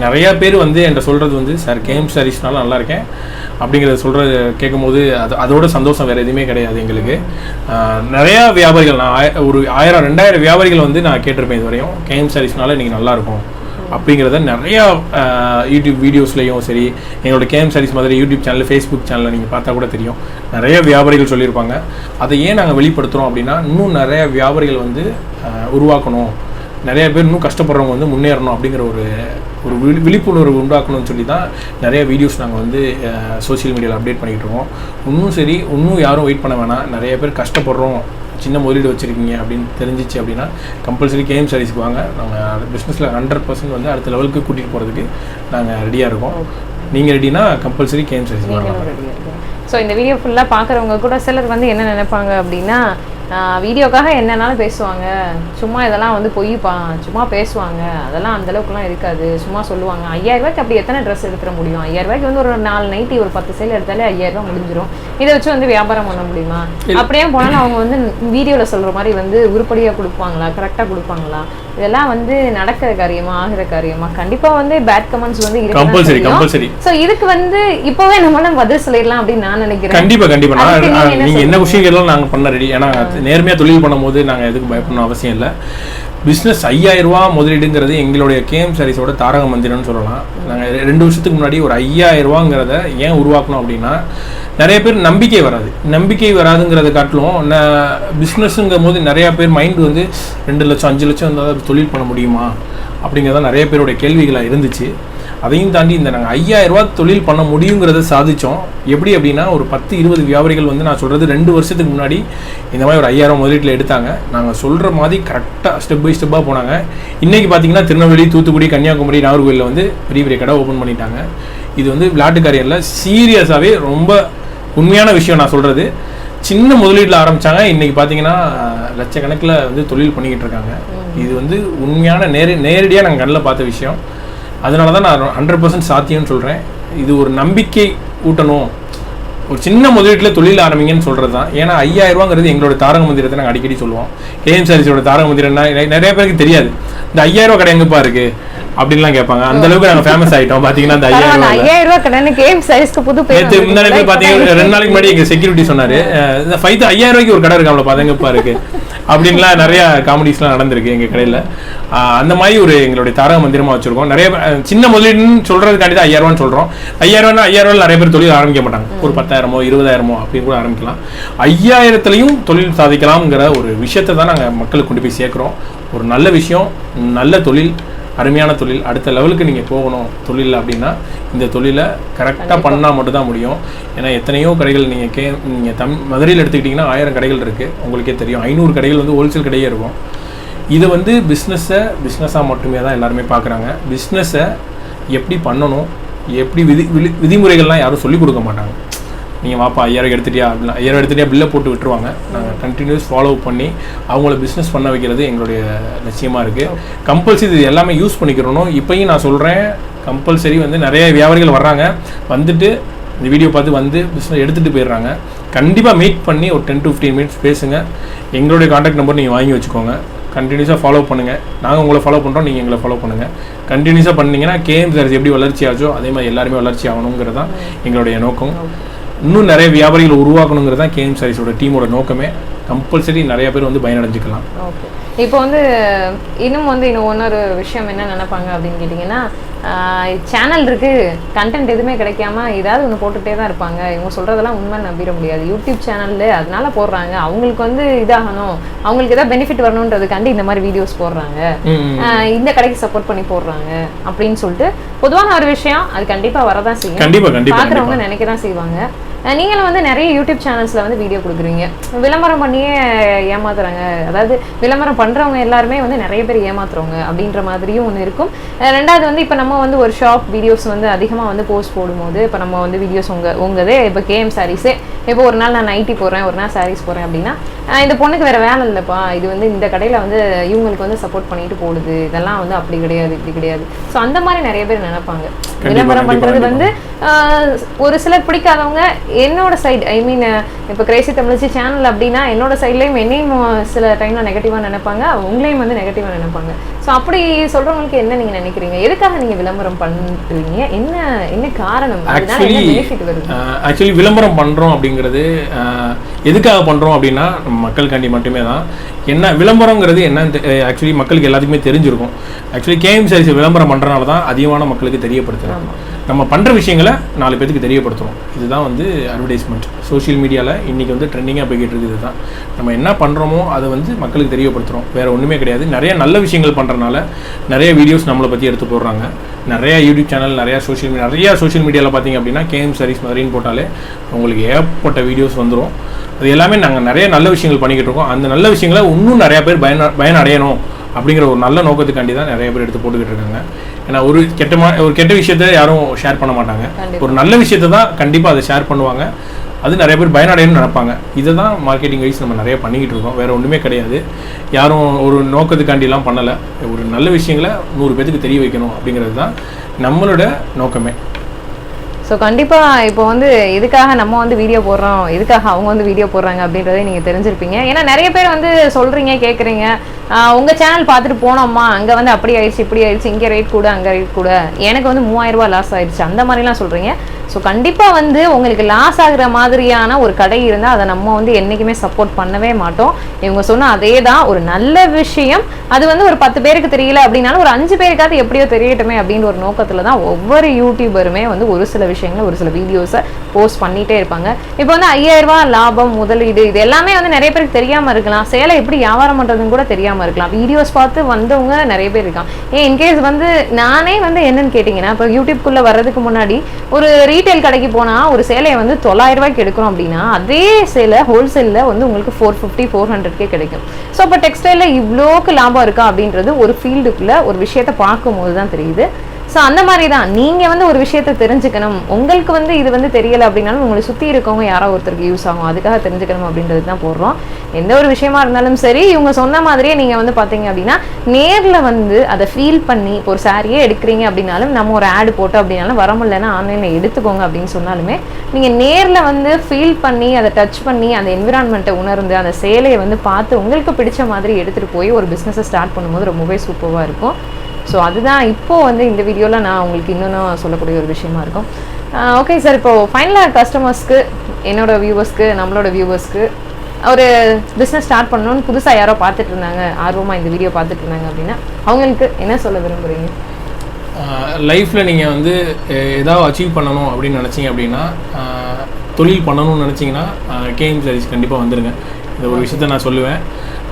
நிறைய பேர் வந்து என்கிட்ட சொல்றது வந்து சார் கேஎம் சாரீஸ்னால நல்லா இருக்கேன் அப்படிங்கிறத சொல்றது கேட்கும்போது அதோட சந்தோஷம் வேற எதுவுமே கிடையாது எங்களுக்கு. நிறைய வியாபாரிகள் நான் ஒரு 1000-2000 வியாபாரிகள் வந்து நான் கேட்டிருப்பேன் இது வரையும் கேஎம் சாரீஸ்னால நீங்கள் நல்லா இருக்கும் அப்படிங்கிறத நிறையா யூடியூப் வீடியோஸ்லையும் சரி, எங்களோட கேஎம் சாரீஸ் மாதிரி யூடியூப் சேனல் ஃபேஸ்புக் சேனலில் நீங்கள் பார்த்தா கூட தெரியும். நிறைய வியாபாரிகள் சொல்லியிருப்பாங்க. அதை ஏன் நாங்கள் வெளிப்படுத்துகிறோம் அப்படின்னா இன்னும் நிறைய வியாபாரிகள் வந்து உருவாக்கணும், நிறைய பேர் இன்னும் கஷ்டப்படுறவங்க வந்து முன்னேறணும் அப்படிங்கிற ஒரு விழிப்புணர்வு உண்டாக்கணும்னு சொல்லி தான் நிறைய வீடியோஸ் நாங்கள் வந்து சோசியல் மீடியாவில் அப்டேட் பண்ணிக்கிட்டு இருக்கோம். இன்னும் யாரும் வெயிட் பண்ண வேணாம். நிறைய பேர் கஷ்டப்படுறோம், சின்ன முதலீடு வச்சுருக்கீங்க அப்படின்னு தெரிஞ்சிச்சு அப்படின்னா கம்பல்சரி கேஎம் சாரீஸ்க்கு வாங்க. நாங்கள் பிஸ்னஸில் 100% வந்து அடுத்த லெவலுக்கு கூட்டிகிட்டு போகிறதுக்கு நாங்கள் ரெடியாக இருக்கோம். நீங்கள் ரெடினா கம்பல்சரி கேஎம் சாரீஸ்க்கு வாங்க. ஸோ இந்த வீடியோ ஃபுல்லாக பார்க்குறவங்க கூட சிலர் வந்து என்ன நினைப்பாங்க அப்படின்னா, வீடியோக்காக என்னன்னாலும் பேசுவாங்க, சும்மா இதெல்லாம் வந்து பொய்ப்பா, சும்மா பேசுவாங்க, அதெல்லாம் அந்தளவுக்குலாம் இருக்காது, சும்மா சொல்லுவாங்க. 5000 ரூபாய்க்கு அப்படி எத்தனை ட்ரெஸ் எடுத்துட முடியும்? 5000 ரூபாய்க்கு வந்து ஒரு 4 நைட்டி ஒரு 10 சேல் எடுத்தாலே 5000 ரூபா முடிஞ்சிடும். இதை வச்சு வந்து வியாபாரம் பண்ண முடியுமா? அப்படியே போனாலும் அவங்க வந்து வீடியோவில் சொல்கிற மாதிரி வந்து உருப்படியாக கொடுப்பாங்களா, கரெக்டாக கொடுப்பாங்களா? இதெல்லாம் வந்து நடக்கிற காரியமா, ஆகிற காரியமா? கண்டிப்பாக வந்து பேட் கமெண்ட்ஸ் வந்து இருக்கு. ஸோ இதுக்கு வந்து இப்போவே நம்மளால பதில் சொல்லிடலாம் அப்படின்னு நான் நினைக்கிறேன். கண்டிப்பாக நீங்கள் என்ன விஷயங்கள்லாம் நாங்கள் பண்ண ரெடி. ஏன்னா நேர்மையாக தொழில் பண்ணும்போது நாங்கள் எதுக்கும் பயப்படணும் அவசியம் இல்லை. பிஸ்னஸ் 5000 ரூபா முதலீடுங்கிறது எங்களுடைய கேஎம் சாரீஸோட தாரக மந்திரம்னு சொல்லலாம். நாங்கள் 2 வருஷத்துக்கு முன்னாடி ஒரு 5000 ரூபாங்கிறத ஏன் உருவாக்கணும் அப்படின்னா, நிறைய பேர் நம்பிக்கை வராதுங்கிறத காட்டிலும் பிஸ்னஸுங்கும் போது நிறையா பேர் மைண்டு வந்து 2 லட்சம் 5 லட்சம் இருந்தால் தொழில் பண்ண முடியுமா அப்படிங்கிறத நிறைய பேருடைய கேள்விகளாக இருந்துச்சு. அதையும் தாண்டி இந்த நாங்கள் 5000 ரூபா தொழில் பண்ண முடியுங்கிறத சாதித்தோம். எப்படி அப்படின்னா ஒரு 10-20 வியாபாரிகள் வந்து நான் சொல்கிறது 2 வருஷத்துக்கு முன்னாடி இந்த மாதிரி ஒரு 5000 முதலீட்டில் எடுத்தாங்க. நாங்கள் சொல்கிற மாதிரி கரெக்டாக ஸ்டெப் பை ஸ்டெப்பாக போனாங்க. இன்றைக்கி பார்த்தீங்கன்னா திருநெல்வேலி, தூத்துக்குடி, கன்னியாகுமரி, நாகர்கோவிலில் வந்து பெரிய பெரிய கடை ஓப்பன் பண்ணிட்டாங்க. இது வந்து விளையாட்டுக்காரியல்ல, சீரியஸாகவே ரொம்ப உண்மையான விஷயம் நான் சொல்கிறது. சின்ன முதலீட்டில் ஆரம்பித்தாங்க, இன்றைக்கி பார்த்தீங்கன்னா லட்சக்கணக்கில் வந்து தொழில் பண்ணிக்கிட்டு இருக்காங்க. இது வந்து உண்மையான நேரடியாக நாங்கள் கண்ணில் பார்த்த விஷயம். அதனால தான் நான் 100% சாத்தியம்னு சொல்கிறேன். இது ஒரு நம்பிக்கை ஊட்டணும், ஒரு சின்ன முதலீட்டில் தொழில் ஆரம்பிங்கன்னு சொல்கிறது தான். ஏன்னா 5000 ரூபாங்கிறது எங்களோட தாரக மந்திரத்தை நாங்கள் அடிக்கடி சொல்லுவோம். கேஎம் சாரீஸோட தாரக மந்திரம்னா நிறைய பேருக்கு தெரியாது. இந்த 5000 ரூபா கடை எங்கப்பா இருக்கு அப்படின்லாம் கேட்பாங்க. அந்த அளவுக்கு நாங்கள் ஃபேமஸ் ஆகிட்டோம். பார்த்தீங்கன்னா அந்த 5000 ரூபா கடைன்னு கேஎம் சாரீஸ்க்கு புது பேர். முன்னாடி போய் பார்த்தீங்கன்னா 2 நாளைக்கு முன்னாடி எங்கள் செக்யூரிட்டி சொன்னார், இந்த 5000 ரூபாய்க்கு ஒரு கடை இருக்காங்களா பாருங்கப்பா இருக்கு அப்படின்லாம் நிறைய காமெடிஸ்லாம் நடந்திருக்கு எங்கள் கடையில். அந்த மாதிரி ஒரு எங்களுடைய தாரக மந்திரமாக வச்சுருக்கோம். நிறைய சின்ன முதலீடுன்னு சொல்கிறதுக்காண்டி தான் 5000 ரூபான்னு சொல்கிறோம். 5000 ரூபா நிறைய பேர் தொழில் ஆரம்பிக்க மாட்டாங்க. ஒரு 10,000மோ 20,000மோ அப்படின்னு கூட ஆரம்பிக்கலாம். 5000த்துலையும் தொழில் சாதிக்கலாம்ங்கிற ஒரு விஷயத்தை தான் நாங்கள் மக்களுக்கு கொண்டு போய் சேர்க்குறோம். ஒரு நல்ல விஷயம், நல்ல தொழில், அருமையான தொழில். அடுத்த லெவலுக்கு நீங்கள் போகணும் தொழில் அப்படின்னா இந்த தொழிலை கரெக்டாக பண்ணால் மட்டும்தான் முடியும். ஏன்னா எத்தனையோ கடைகள் நீங்கள் மதுரையில் எடுத்துக்கிட்டிங்கன்னா 1000 கடைகள் இருக்குது. உங்களுக்கே தெரியும். 500 கடைகள் வந்து ஹோல்சேல் கடையே இருக்கும். இதை வந்து பிஸ்னஸாக மட்டுமே தான் எல்லாருமே பார்க்குறாங்க. பிஸ்னஸை எப்படி பண்ணணும், எப்படி விதிமுறைகள்லாம் யாரும் சொல்லிக் கொடுக்க மாட்டாங்க. நீங்கள் வாப்பா 5000 எடுத்துட்டியா அப்படின்னா 5000 எடுத்துட்டியா பில்லை போட்டு விட்டுருவாங்க. நாங்கள் கண்டினியூஸ் ஃபாலோ பண்ணி அவங்கள பிஸ்னஸ் பண்ண வைக்கிறது எங்களுடைய லட்சியமாக இருக்குது. கம்பல்சரி இது எல்லாமே யூஸ் பண்ணிக்கிறணும். இப்போயும் நான் சொல்கிறேன், கம்பல்சரி வந்து நிறைய வியாபாரிகள் வர்றாங்க, வந்துட்டு இந்த வீடியோ பார்த்து வந்து பிஸ்னஸ் எடுத்துகிட்டு போயிடுறாங்க. கண்டிப்பாக மீட் பண்ணி ஒரு 10 to 15 minutes பேசுங்க. எங்களுடைய கான்டாக்ட் நம்பர் நீங்கள் வாங்கி வச்சுக்கோங்க. கண்டினியூஸாக ஃபாலோ பண்ணுங்கள். நாங்கள் உங்களை ஃபாலோ பண்ணுறோம், நீங்கள் எங்களை ஃபாலோ பண்ணுங்கள். கண்டினியூஸாக பண்ணிங்கன்னா கேஎம் சாரீஸ் எப்படி வளர்ச்சி ஆச்சோ அதே மாதிரி எல்லாருமே வளர்ச்சி ஆகணுங்கிறது தான் எங்களுடைய நோக்கம். இன்னும் நிறைய வியாபாரிகளை உருவாக்கணுங்கிறது தான் கேஎம் சாரீஸோட டீமோட நோக்கமே. கம்பல்சரி நிறைய பேர் வந்து பயனடைஞ்சிக்கலாம். ஓகே, இப்போ வந்து இன்னும் இன்னொரு விஷயம் என்ன நினைப்பாங்க அப்படின்னு கேட்டிங்கன்னா, சேனல் இருக்குது, கண்டென்ட் எதுவுமே கிடைக்காம ஏதாவது ஒன்று போட்டுகிட்டே தான் இருப்பாங்க. இவங்க சொல்கிறதெல்லாம் உண்மை நம்பிட முடியாது. யூடியூப் சேனலில் அதனால போடுறாங்க, அவங்களுக்கு வந்து இதாகணும், அவங்களுக்கு ஏதாவது பெனிஃபிட் வரணுன்றதுக்காண்டி இந்த மாதிரி வீடியோஸ் போடுறாங்க, இந்த கடைக்கு சப்போர்ட் பண்ணி போடுறாங்க அப்படின்னு சொல்லிட்டு பொதுவான ஒரு விஷயம். அது கண்டிப்பாக வரதான் செய்யும், பார்க்குறவங்க நினைக்க தான் செய்வாங்க. நீங்களும் வந்து நிறைய யூடியூப் சேனல்ஸில் வந்து வீடியோ கொடுக்குறீங்க, விளம்பரம் பண்ணியே ஏமாத்துறாங்க. அதாவது விளம்பரம் பண்ணுறவங்க எல்லாருமே வந்து நிறைய பேர் ஏமாத்துறவங்க அப்படின்ற மாதிரியும் ஒன்று இருக்கும். ரெண்டாவது வந்து இப்போ நம்ம வந்து ஒரு ஷாப் வீடியோஸ் வந்து அதிகமாக வந்து போஸ்ட் போடும்போது, இப்போ நம்ம வந்து வீடியோஸ் உங்கதே இப்போ கேஎம் சாரீஸே, இப்போ ஒரு நாள் நான் நைட்டி போடுறேன், ஒரு நாள் சாரீஸ் போடுறேன் அப்படின்னா, இந்த பொண்ணுக்கு வேறு வேலை இல்லைப்பா, இது வந்து இந்த கடையில் வந்து இவங்களுக்கு வந்து சப்போர்ட் பண்ணிட்டு போடுது, இதெல்லாம் வந்து அப்படி கிடையாது இப்படி கிடையாது. ஸோ அந்த மாதிரி நிறைய பேர் நினைப்பாங்க. விளம்பரம் பண்ணுறது வந்து ஒரு சிலர் பிடிக்காதவங்க என்னோட சைடு, ஐ மீன் இப்போ கிரேசி தமிழ்ச்சி சேனல் அப்படின்னா என்னோட சைட்லேயும் என்னையும் சில டைமில் நெகட்டிவாக நினைப்பாங்க, உங்களையும் வந்து நெகட்டிவாக நினைப்பாங்க. ஸோ அப்படி சொல்கிறவங்களுக்கு என்ன நீங்கள் நினைக்கிறீங்க? எதுக்காக நீங்கள் விளம்பரம் பண்ணுறீங்க? என்ன காரணம்? ஆக்சுவலி விளம்பரம் பண்ணுறோம் அப்படிங்கிறது எதுக்காக பண்ணுறோம் அப்படின்னா மக்களுக்காண்டி மட்டுமே தான். என்ன விளம்பரங்கிறது என்னன்னு ஆக்சுவலி மக்களுக்கு எல்லாத்துக்குமே தெரிஞ்சிருக்கும். ஆக்சுவலி கேஎம் சாரீஸ் விளம்பரம் பண்ணுறனால தான் அதிகமான மக்களுக்கு தெரியப்படுத்துகிறோம். நம்ம பண்ணுற விஷயங்களை 4 பேருக்கு தெரியப்படுத்துகிறோம். இதுதான் வந்து அட்வர்டைஸ்மெண்ட். சோஷியல் மீடியாவில் இன்றைக்கி வந்து ட்ரெண்டிங்காக போய்கிட்டு இருக்குது. இதுதான் நம்ம என்ன பண்ணுறோமோ அதை வந்து மக்களுக்கு தெரியப்படுத்துகிறோம், வேறு ஒன்றுமே கிடையாது. நிறைய நல்ல விஷயங்கள் பண்ணுறனால நிறைய வீடியோஸ் நம்மளை பற்றி எடுத்து போடுறாங்க. நிறைய யூடியூப் சேனல், நிறைய சோஷியல் மீடியாவில் பார்த்தீங்க அப்படின்னா கேஎம் சாரீஸ் மதுரைன்னு போட்டாலே உங்களுக்கு ஏகப்பட்ட வீடியோஸ் வந்துடும். அது எல்லாமே நாங்கள் நிறைய நல்ல விஷயங்கள் பண்ணிக்கிட்டு இருக்கோம். அந்த நல்ல விஷயங்களை இன்னும் நிறையா பேர் பயனடையணும் அப்படிங்கிற ஒரு நல்ல நோக்கத்துக்காண்டி தான் நிறைய பேர் எடுத்து போட்டுக்கிட்டு இருக்காங்க. ஏன்னா ஒரு கெட்ட விஷயத்த யாரும் ஷேர் பண்ண மாட்டாங்க, ஒரு நல்ல விஷயத்தை தான் கண்டிப்பாக அதை ஷேர் பண்ணுவாங்க. அது நிறைய பேர் பயனடையணும்னு நினைப்பாங்க. இதை தான் மார்க்கெட்டிங் வைஸ் நம்ம நிறைய பண்ணிக்கிட்டு இருக்கோம். வேறு ஒன்றுமே கிடையாது. யாரும் ஒரு நோக்கத்துக்காண்டிலாம் பண்ணலை. ஒரு நல்ல விஷயங்களை 100 பேருக்கு தெரிய வைக்கணும் அப்படிங்கிறது தான் நம்மளோட நோக்கமே. ஸோ கண்டிப்பாக இப்போ வந்து எதுக்காக நம்ம வந்து வீடியோ போடுறோம், எதுக்காக அவங்க வந்து வீடியோ போடுறாங்க அப்படின்றதே நீங்கள் தெரிஞ்சிருப்பீங்க. ஏன்னா நிறைய பேர் வந்து சொல்கிறீங்க, கேட்குறீங்க, உங்கள் சேனல் பார்த்துட்டு போனோம்மா, அங்கே வந்து அப்படி ஆயிடுச்சு இப்படி ஆயிடுச்சு, இங்கே ரேட் கூட அங்கே ரேட் கூட, எனக்கு வந்து 3000 ரூபா லாஸ் ஆயிடுச்சு, அந்த மாதிரிலாம் சொல்கிறீங்க. ஸோ கண்டிப்பாக வந்து உங்களுக்கு லாஸ் ஆகுற மாதிரியான ஒரு கடை இருந்தால் அதை நம்ம வந்து என்றைக்குமே சப்போர்ட் பண்ணவே மாட்டோம். இவங்க சொன்ன அதே தான், ஒரு நல்ல விஷயம் அது வந்து ஒரு 10 பேருக்கு தெரியல அப்படின்னாலும் ஒரு 5 பேருக்காவது எப்படியோ தெரியட்டுமே அப்படின்ற ஒரு நோக்கத்தில் தான் ஒவ்வொரு யூடியூபருமே வந்து ஒரு சில விஷயங்களை, ஒரு சில வீடியோஸை போஸ்ட் பண்ணிகிட்டே இருப்பாங்க. இப்போ வந்து 5000 ரூபா லாபம், முதலீடு, இது எல்லாமே வந்து நிறைய பேருக்கு தெரியாமல் இருக்கலாம். சேலை எப்படி வியாபாரம் பண்ணுறதுன்னு கூட தெரியாமல் இருக்கலாம். வீடியோஸ் பார்த்து வந்தவங்க நிறைய பேர் இருக்காங்க. இன்கேஸ் வந்து நானே வந்து என்னன்னு கேட்டிங்கன்னா, இப்போ யூடியூப்குள்ளே வர்றதுக்கு முன்னாடி ஒரு ரீட்டைல் கடைக்கு போனால் ஒரு சேலையை வந்து 900 ரூபாய்க்கு எடுக்கிறோம் அப்படின்னா அதே சேலை ஹோல்சேலில் வந்து உங்களுக்கு 450, 400 கிடைக்கும். ஸோ இப்போ டெக்ஸ்டைலில் இவ்வளோக்கு லாபம் இருக்கா அப்படின்றது ஒரு ஃபீல்டுக்குள்ளே ஒரு விஷயத்தை பார்க்கும்போது தான் தெரியுது. ஸோ அந்த மாதிரி தான் நீங்கள் வந்து ஒரு விஷயத்தை தெரிஞ்சுக்கணும். உங்களுக்கு வந்து இது வந்து தெரியலை அப்படின்னாலும் உங்களை சுற்றி இருக்கவங்க யாரோ ஒருத்தருக்கு யூஸ் ஆகும், அதுக்காக தெரிஞ்சுக்கணும் அப்படின்றது தான் போடுறோம். எந்த ஒரு விஷயமா இருந்தாலும் சரி, இவங்க சொன்ன மாதிரியே நீங்கள் வந்து பார்த்தீங்க அப்படின்னா நேரில் வந்து அதை ஃபீல் பண்ணி, இப்போ ஒரு சாரியே எடுக்கிறீங்க அப்படின்னாலும் நம்ம ஒரு ஆடு போட்டோம் அப்படின்னாலும் வர முடியலன்னா ஆன்லைனில் எடுத்துக்கோங்க அப்படின்னு சொன்னாலுமே நீங்கள் நேரில் வந்து ஃபீல் பண்ணி, அதை டச் பண்ணி, அந்த என்விரான்மெண்ட்டை உணர்ந்து, அந்த சேலையை வந்து பார்த்து உங்களுக்கு பிடிச்ச மாதிரி எடுத்துகிட்டு போய் ஒரு பிஸ்னஸை ஸ்டார்ட் பண்ணும்போது ரொம்பவே சூப்பராக இருக்கும். ஸோ அதுதான் இப்போது வந்து இந்த வீடியோவில் நான் உங்களுக்கு இன்னொன்று சொல்லக்கூடிய ஒரு விஷயமா இருக்கும். ஓகே சார், இப்போது ஃபைனலாக கஸ்டமர்ஸ்க்கு, என்னோட வியூவர்ஸ்க்கு, நம்மளோட வியூவர்ஸ்க்கு ஒரு பிஸ்னஸ் ஸ்டார்ட் பண்ணணும்னு புதுசாக யாரோ பார்த்துட்டு இருந்தாங்க, ஆர்வமாக இந்த வீடியோ பார்த்துட்டு இருந்தாங்க அப்படின்னா அவங்களுக்கு என்ன சொல்ல விரும்புகிறீங்க? லைஃப்பில் நீங்கள் வந்து ஏதாவது அச்சீவ் பண்ணணும் அப்படின்னு நினச்சிங்க அப்படின்னா, தொழில் பண்ணணும்னு நினச்சிங்கன்னா கேஎம் சாரீஸ் கண்டிப்பாக வந்துடுங்க. இந்த ஒரு விஷயத்த நான் சொல்லுவேன்.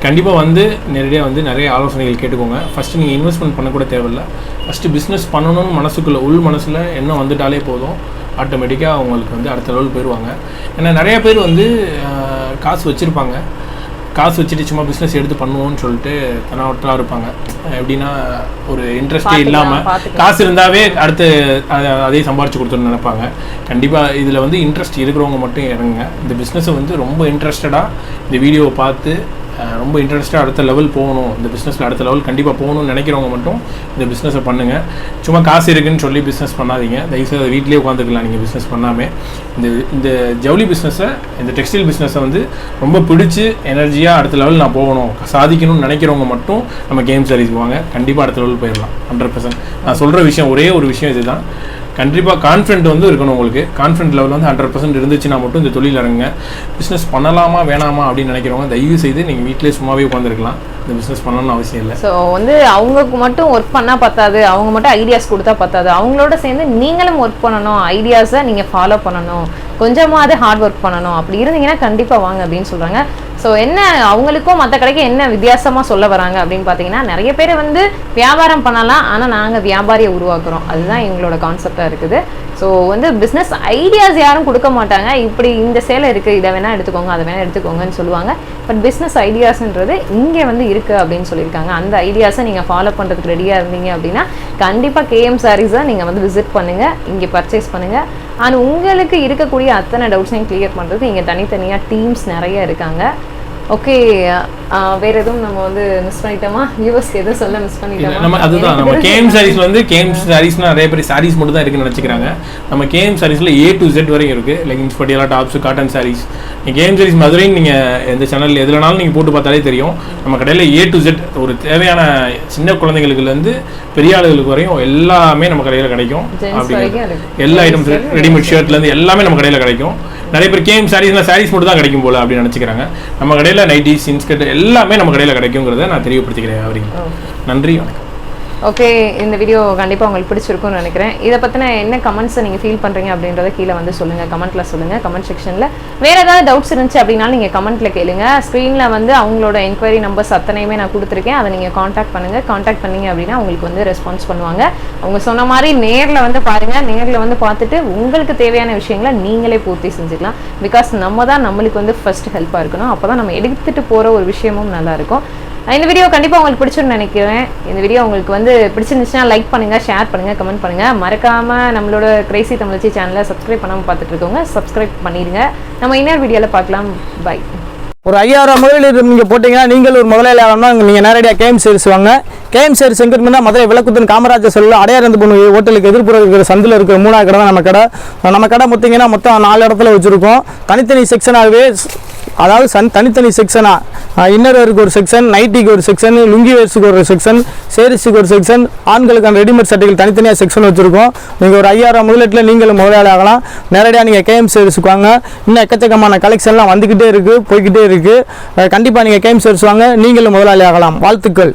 கண்டிப்பாக வந்து நேரடியாக வந்து நிறைய ஆலோசனைகள் கேட்டுக்கோங்க. ஃபஸ்ட்டு நீங்கள் இன்வெஸ்ட்மெண்ட் பண்ணக்கூட தேவையில்லை. ஃபஸ்ட்டு பிஸ்னஸ் பண்ணணும்னு மனசுக்குள்ளே மனசில் என்ன வந்துட்டாலே போதும், ஆட்டோமேட்டிக்காக அவங்களுக்கு வந்து அடுத்த லெவல் போயிடுவாங்க. ஏன்னா நிறைய பேர் வந்து காசு வச்சுருப்பாங்க, காசு வச்சுட்டு சும்மா பிஸ்னஸ் எடுத்து பண்ணுவோன்னு சொல்லிட்டு தனவட்டலாக இருப்பாங்க. எப்படின்னா ஒரு இன்ட்ரெஸ்டே இல்லாமல் காசு இருந்தாவே அடுத்து அதே சம்பாரிச்சு கொடுத்துன்னு நினைப்பாங்க. கண்டிப்பாக இதில் வந்து இன்ட்ரெஸ்ட் இருக்கிறவங்க மட்டும் இறங்குங்க. இந்த பிஸ்னஸை வந்து ரொம்ப இன்ட்ரெஸ்டடாக இந்த வீடியோவை பார்த்து ரொம்ப இன்ட்ரெஸ்ட்டாக அடுத்த லெவல் போகணும், இந்த பிஸ்னஸில் அடுத்த லெவல் கண்டிப்பாக போகணும்னு நினைக்கிறவங்க மட்டும் இந்த பிஸ்னஸை பண்ணுங்கள். சும்மா காசு இருக்குன்னு சொல்லி பிஸ்னஸ் பண்ணாதீங்க. தயவுசெய்து வீட்டிலே உட்காந்துக்கலாம் நீங்கள் பிஸ்னஸ் பண்ணாமல். இந்த ஜவுளி பிஸ்னஸை, இந்த டெக்ஸ்டைல் பிஸ்னஸை வந்து ரொம்ப பிடிச்சி எனர்ஜியாக அடுத்த லெவல் நான் போகணும், சாதிக்கணும்னு நினைக்கிறவங்க மட்டும் நம்ம கேஎம் சாரீஸ் போவாங்க. கண்டிப்பாக அடுத்த லெவல் போயிடலாம் 100%. நான் சொல்கிற விஷயம் ஒரே ஒரு விஷயம் இதுதான். கண்டிப்பாக கான்ஃபிடென்ட் வந்து இருக்கணும் உங்களுக்கு. கான்ஃபிடென்ட் லெவல் வந்து 100% இருந்துச்சுன்னா மட்டும் இந்த தொழில் இறங்குங்க. பிஸ்னஸ் பண்ணலாமா வேணாமா அப்படின்னு நினைக்கிறவங்க தயவு செய்து நீங்கள் வீட்டிலே சும்மாவே உட்காந்துருக்கலாம். இந்த பிஸ்னஸ் பண்ணணும்னு அவசியம் இல்லை. ஸோ வந்து அவங்களுக்கு மட்டும் ஒர்க் பண்ணால் பத்தாது, அவங்க மட்டும் ஐடியாஸ் கொடுத்தா பத்தாது, அவங்களோட சேர்ந்து நீங்களும் ஒர்க் பண்ணணும், ஐடியாஸை நீங்கள் ஃபாலோ பண்ணணும், கொஞ்சமாவது ஹார்ட் ஒர்க் பண்ணணும். அப்படி இருந்தீங்கன்னா கண்டிப்பாக வாங்க அப்படின்னு சொல்கிறாங்க. ஸோ என்ன அவங்களுக்கும் மற்ற கடைக்கு என்ன வித்தியாசமாக சொல்ல வராங்க அப்படின்னு பார்த்தீங்கன்னா, நிறைய பேர் வந்து வியாபாரம் பண்ணலாம், ஆனால் நாங்கள் வியாபாரியை உருவாக்குறோம், அதுதான் எங்களோட கான்செப்டாக இருக்குது. ஸோ வந்து பிஸ்னஸ் ஐடியாஸ் யாரும் கொடுக்க மாட்டாங்க. இப்படி இந்த சேலை இருக்குது, இதை வேணால் எடுத்துக்கோங்க, அதை வேணால் எடுத்துக்கோங்கன்னு சொல்லுவாங்க. பட் பிஸ்னஸ் ஐடியாஸ்ன்றது இங்கே வந்து இருக்குது அப்படின்னு சொல்லியிருக்காங்க. அந்த ஐடியாஸை நீங்கள் ஃபாலோ பண்ணுறதுக்கு ரெடியாக இருந்தீங்க அப்படின்னா கண்டிப்பாக கேஎம் சாரீஸை நீங்கள் வந்து விசிட் பண்ணுங்கள், இங்கே பர்ச்சேஸ் பண்ணுங்கள். ஆனால் உங்களுக்கு இருக்கக்கூடிய அத்தனை டவுட்ஸையும் கிளியர் பண்ணுறதுக்கு இங்கே தனித்தனியாக டீம்ஸ் நிறைய இருக்காங்க. ஓகே, வேற எதுவும் நம்ம வந்து மிஸ் பண்ணிட்டோமா? வியூவர்ஸ்க்கு எதுவும் சொல்ல மிஸ் பண்ணிட்டோமா? நம்ம அதுதான், நம்ம கேஎம் சாரீஸ் வந்து கேஎம் சாரீஸ்னா நிறைய பேர் சாரீஸ் மட்டும் தான் இருக்குன்னு நினச்சிக்கிறாங்க. நம்ம கேஎம் சாரீஸில் A to Z வரைக்கும் இருக்குது. Leggings, Patiala, tops, cotton sarees. நீங்கள் கேஎம் சாரீஸ் மதுரைன்னு நீங்கள் எந்த சேனல் எதுலனாலும் நீங்கள் போட்டு பார்த்தாலே தெரியும். நம்ம கடையில் A to Z ஒரு தேவையான சின்ன குழந்தைங்களுக்குலேருந்து பெரிய ஆளுகளுக்கு வரையும் எல்லாமே நம்ம கடையில் கிடைக்கும். அப்படிங்கிற எல்லா ஐட்டம்ஸ், ரெடிமேட் ஷர்ட்லேருந்து எல்லாமே நம்ம கடையில் கிடைக்கும். நிறைய பேர் கேஎம் சாரீஸ் மட்டும் தான் கிடைக்கும் போல அப்படின்னு நினச்சிக்கிறாங்க. நம்ம கடையில் நைட்டி, இன்ஸ்கர்ட் எல்லாமே நம்ம கடையில் கிடைக்குங்கிறத நான் தெரியப்படுத்திக்கிறேன் அவருக்கு. நன்றி, வணக்கம். ஓகே, இந்த வீடியோ கண்டிப்பாக உங்களுக்கு பிடிச்சிருக்கும்னு நினைக்கிறேன். இதை பற்றின என்ன கமெண்ட்ஸை நீங்கள் ஃபீல் பண்ணுறீங்க அப்படின்றத கீழே வந்து சொல்லுங்கள், கமெண்ட்டில் சொல்லுங்கள். கமெண்ட் செக்ஷனில் வேறு ஏதாவது டவுட்ஸ் இருந்துச்சு அப்படின்னாலும் நீங்கள் கமெண்ட்டில் கேளுங்க. ஸ்க்ரீனில் வந்து அவங்களோட என்கொயரி நம்பர்ஸ் அத்தனையுமே நான் கொடுத்துருக்கேன், அதை நீங்கள் காண்டாக்ட் பண்ணுங்கள். காண்டாக்ட் பண்ணிங்க அப்படின்னா உங்களுக்கு வந்து ரெஸ்பான்ஸ் பண்ணுவாங்க. அவங்க சொன்ன மாதிரி நேரில் வந்து பாருங்கள், நேரில் வந்து பார்த்துட்டு உங்களுக்கு தேவையான விஷயங்களை நீங்களே பூர்த்தி செஞ்சுக்கலாம். பிகாஸ் நம்ம தான் நம்மளுக்கு வந்து ஃபர்ஸ்ட் ஹெல்ப்பாக இருக்கணும். அப்போ தான் நம்ம எடுத்துகிட்டு போகிற ஒரு விஷயமும் நல்லாயிருக்கும். இந்த வீடியோ கண்டிப்பாக உங்களுக்கு பிடிச்சிருன்னு நினைக்கிறேன். இந்த வீடியோ உங்களுக்கு வந்து பிடிச்சிருந்துச்சுன்னா லைக் பண்ணுங்கள், ஷேர் பண்ணுங்கள், கமெண்ட் பண்ணுங்கள். மறக்காமல் நம்மளோட கிரேசி தமிழ்ச்சி சேனலை சப்ஸ்கிரைப் பண்ணாமல் பார்த்துட்டு இருக்கவங்க சப்ஸ்கிரைப் பண்ணிடுங்க. நம்ம இன்னொரு வீடியோவில் பார்க்கலாம். பை. ஒரு 5000 முதலீடு நீங்கள் போட்டிங்கன்னா நீங்கள் ஒரு முதலாளியாளர்னா நீங்கள் நேரடியாக கேஎம் சாரீஸ் வாங்க. கேஎம் சாரீஸ் எங்கே இருக்குன்னா மதுரை விளக்குத்தூன் காமராஜர் செல்லில் அடையாறு பொண்ணு ஹோட்டலுக்கு எதிர்ப்புற இருக்கிற சந்தில் இருக்கிற 3வது கடை தான் நம்ம கடை. நம்ம கடை பார்த்தீங்கன்னா மொத்தம் 4 இடத்துல வச்சுருக்கோம். தனித்தனி செக்ஷனாகவே, அதாவது தனித்தனி செக்ஷனாக இன்னர் வேருக்கு ஒரு செக்ஷன், நைட்டிக்கு ஒரு செக்ஷன், லுங்கி வேர்ஸுக்கு ஒரு செக்ஷன், சேரீஸுக்கு ஒரு செக்ஷன், ஆண்களுக்கான ரெடிமேட் சட்டைகள் தனித்தனியாக செக்ஷன் வச்சுருக்கோம். நீங்கள் ஒரு 5000 முதலீட்டில் நீங்களும் முதலாளி ஆகலாம். நேரடியாக நீங்கள் கேஎம் சாரீஸுக்கு வாங்க. இன்னும் எக்கச்சக்கமான கலெக்ஷன்லாம் வந்துக்கிட்டே இருக்குது, போய்கிட்டே இருக்குது. கண்டிப்பாக நீங்கள் கேஎம் சாரீஸ் வாங்க, நீங்களும் முதலாளி ஆகலாம். வாழ்த்துக்கள்.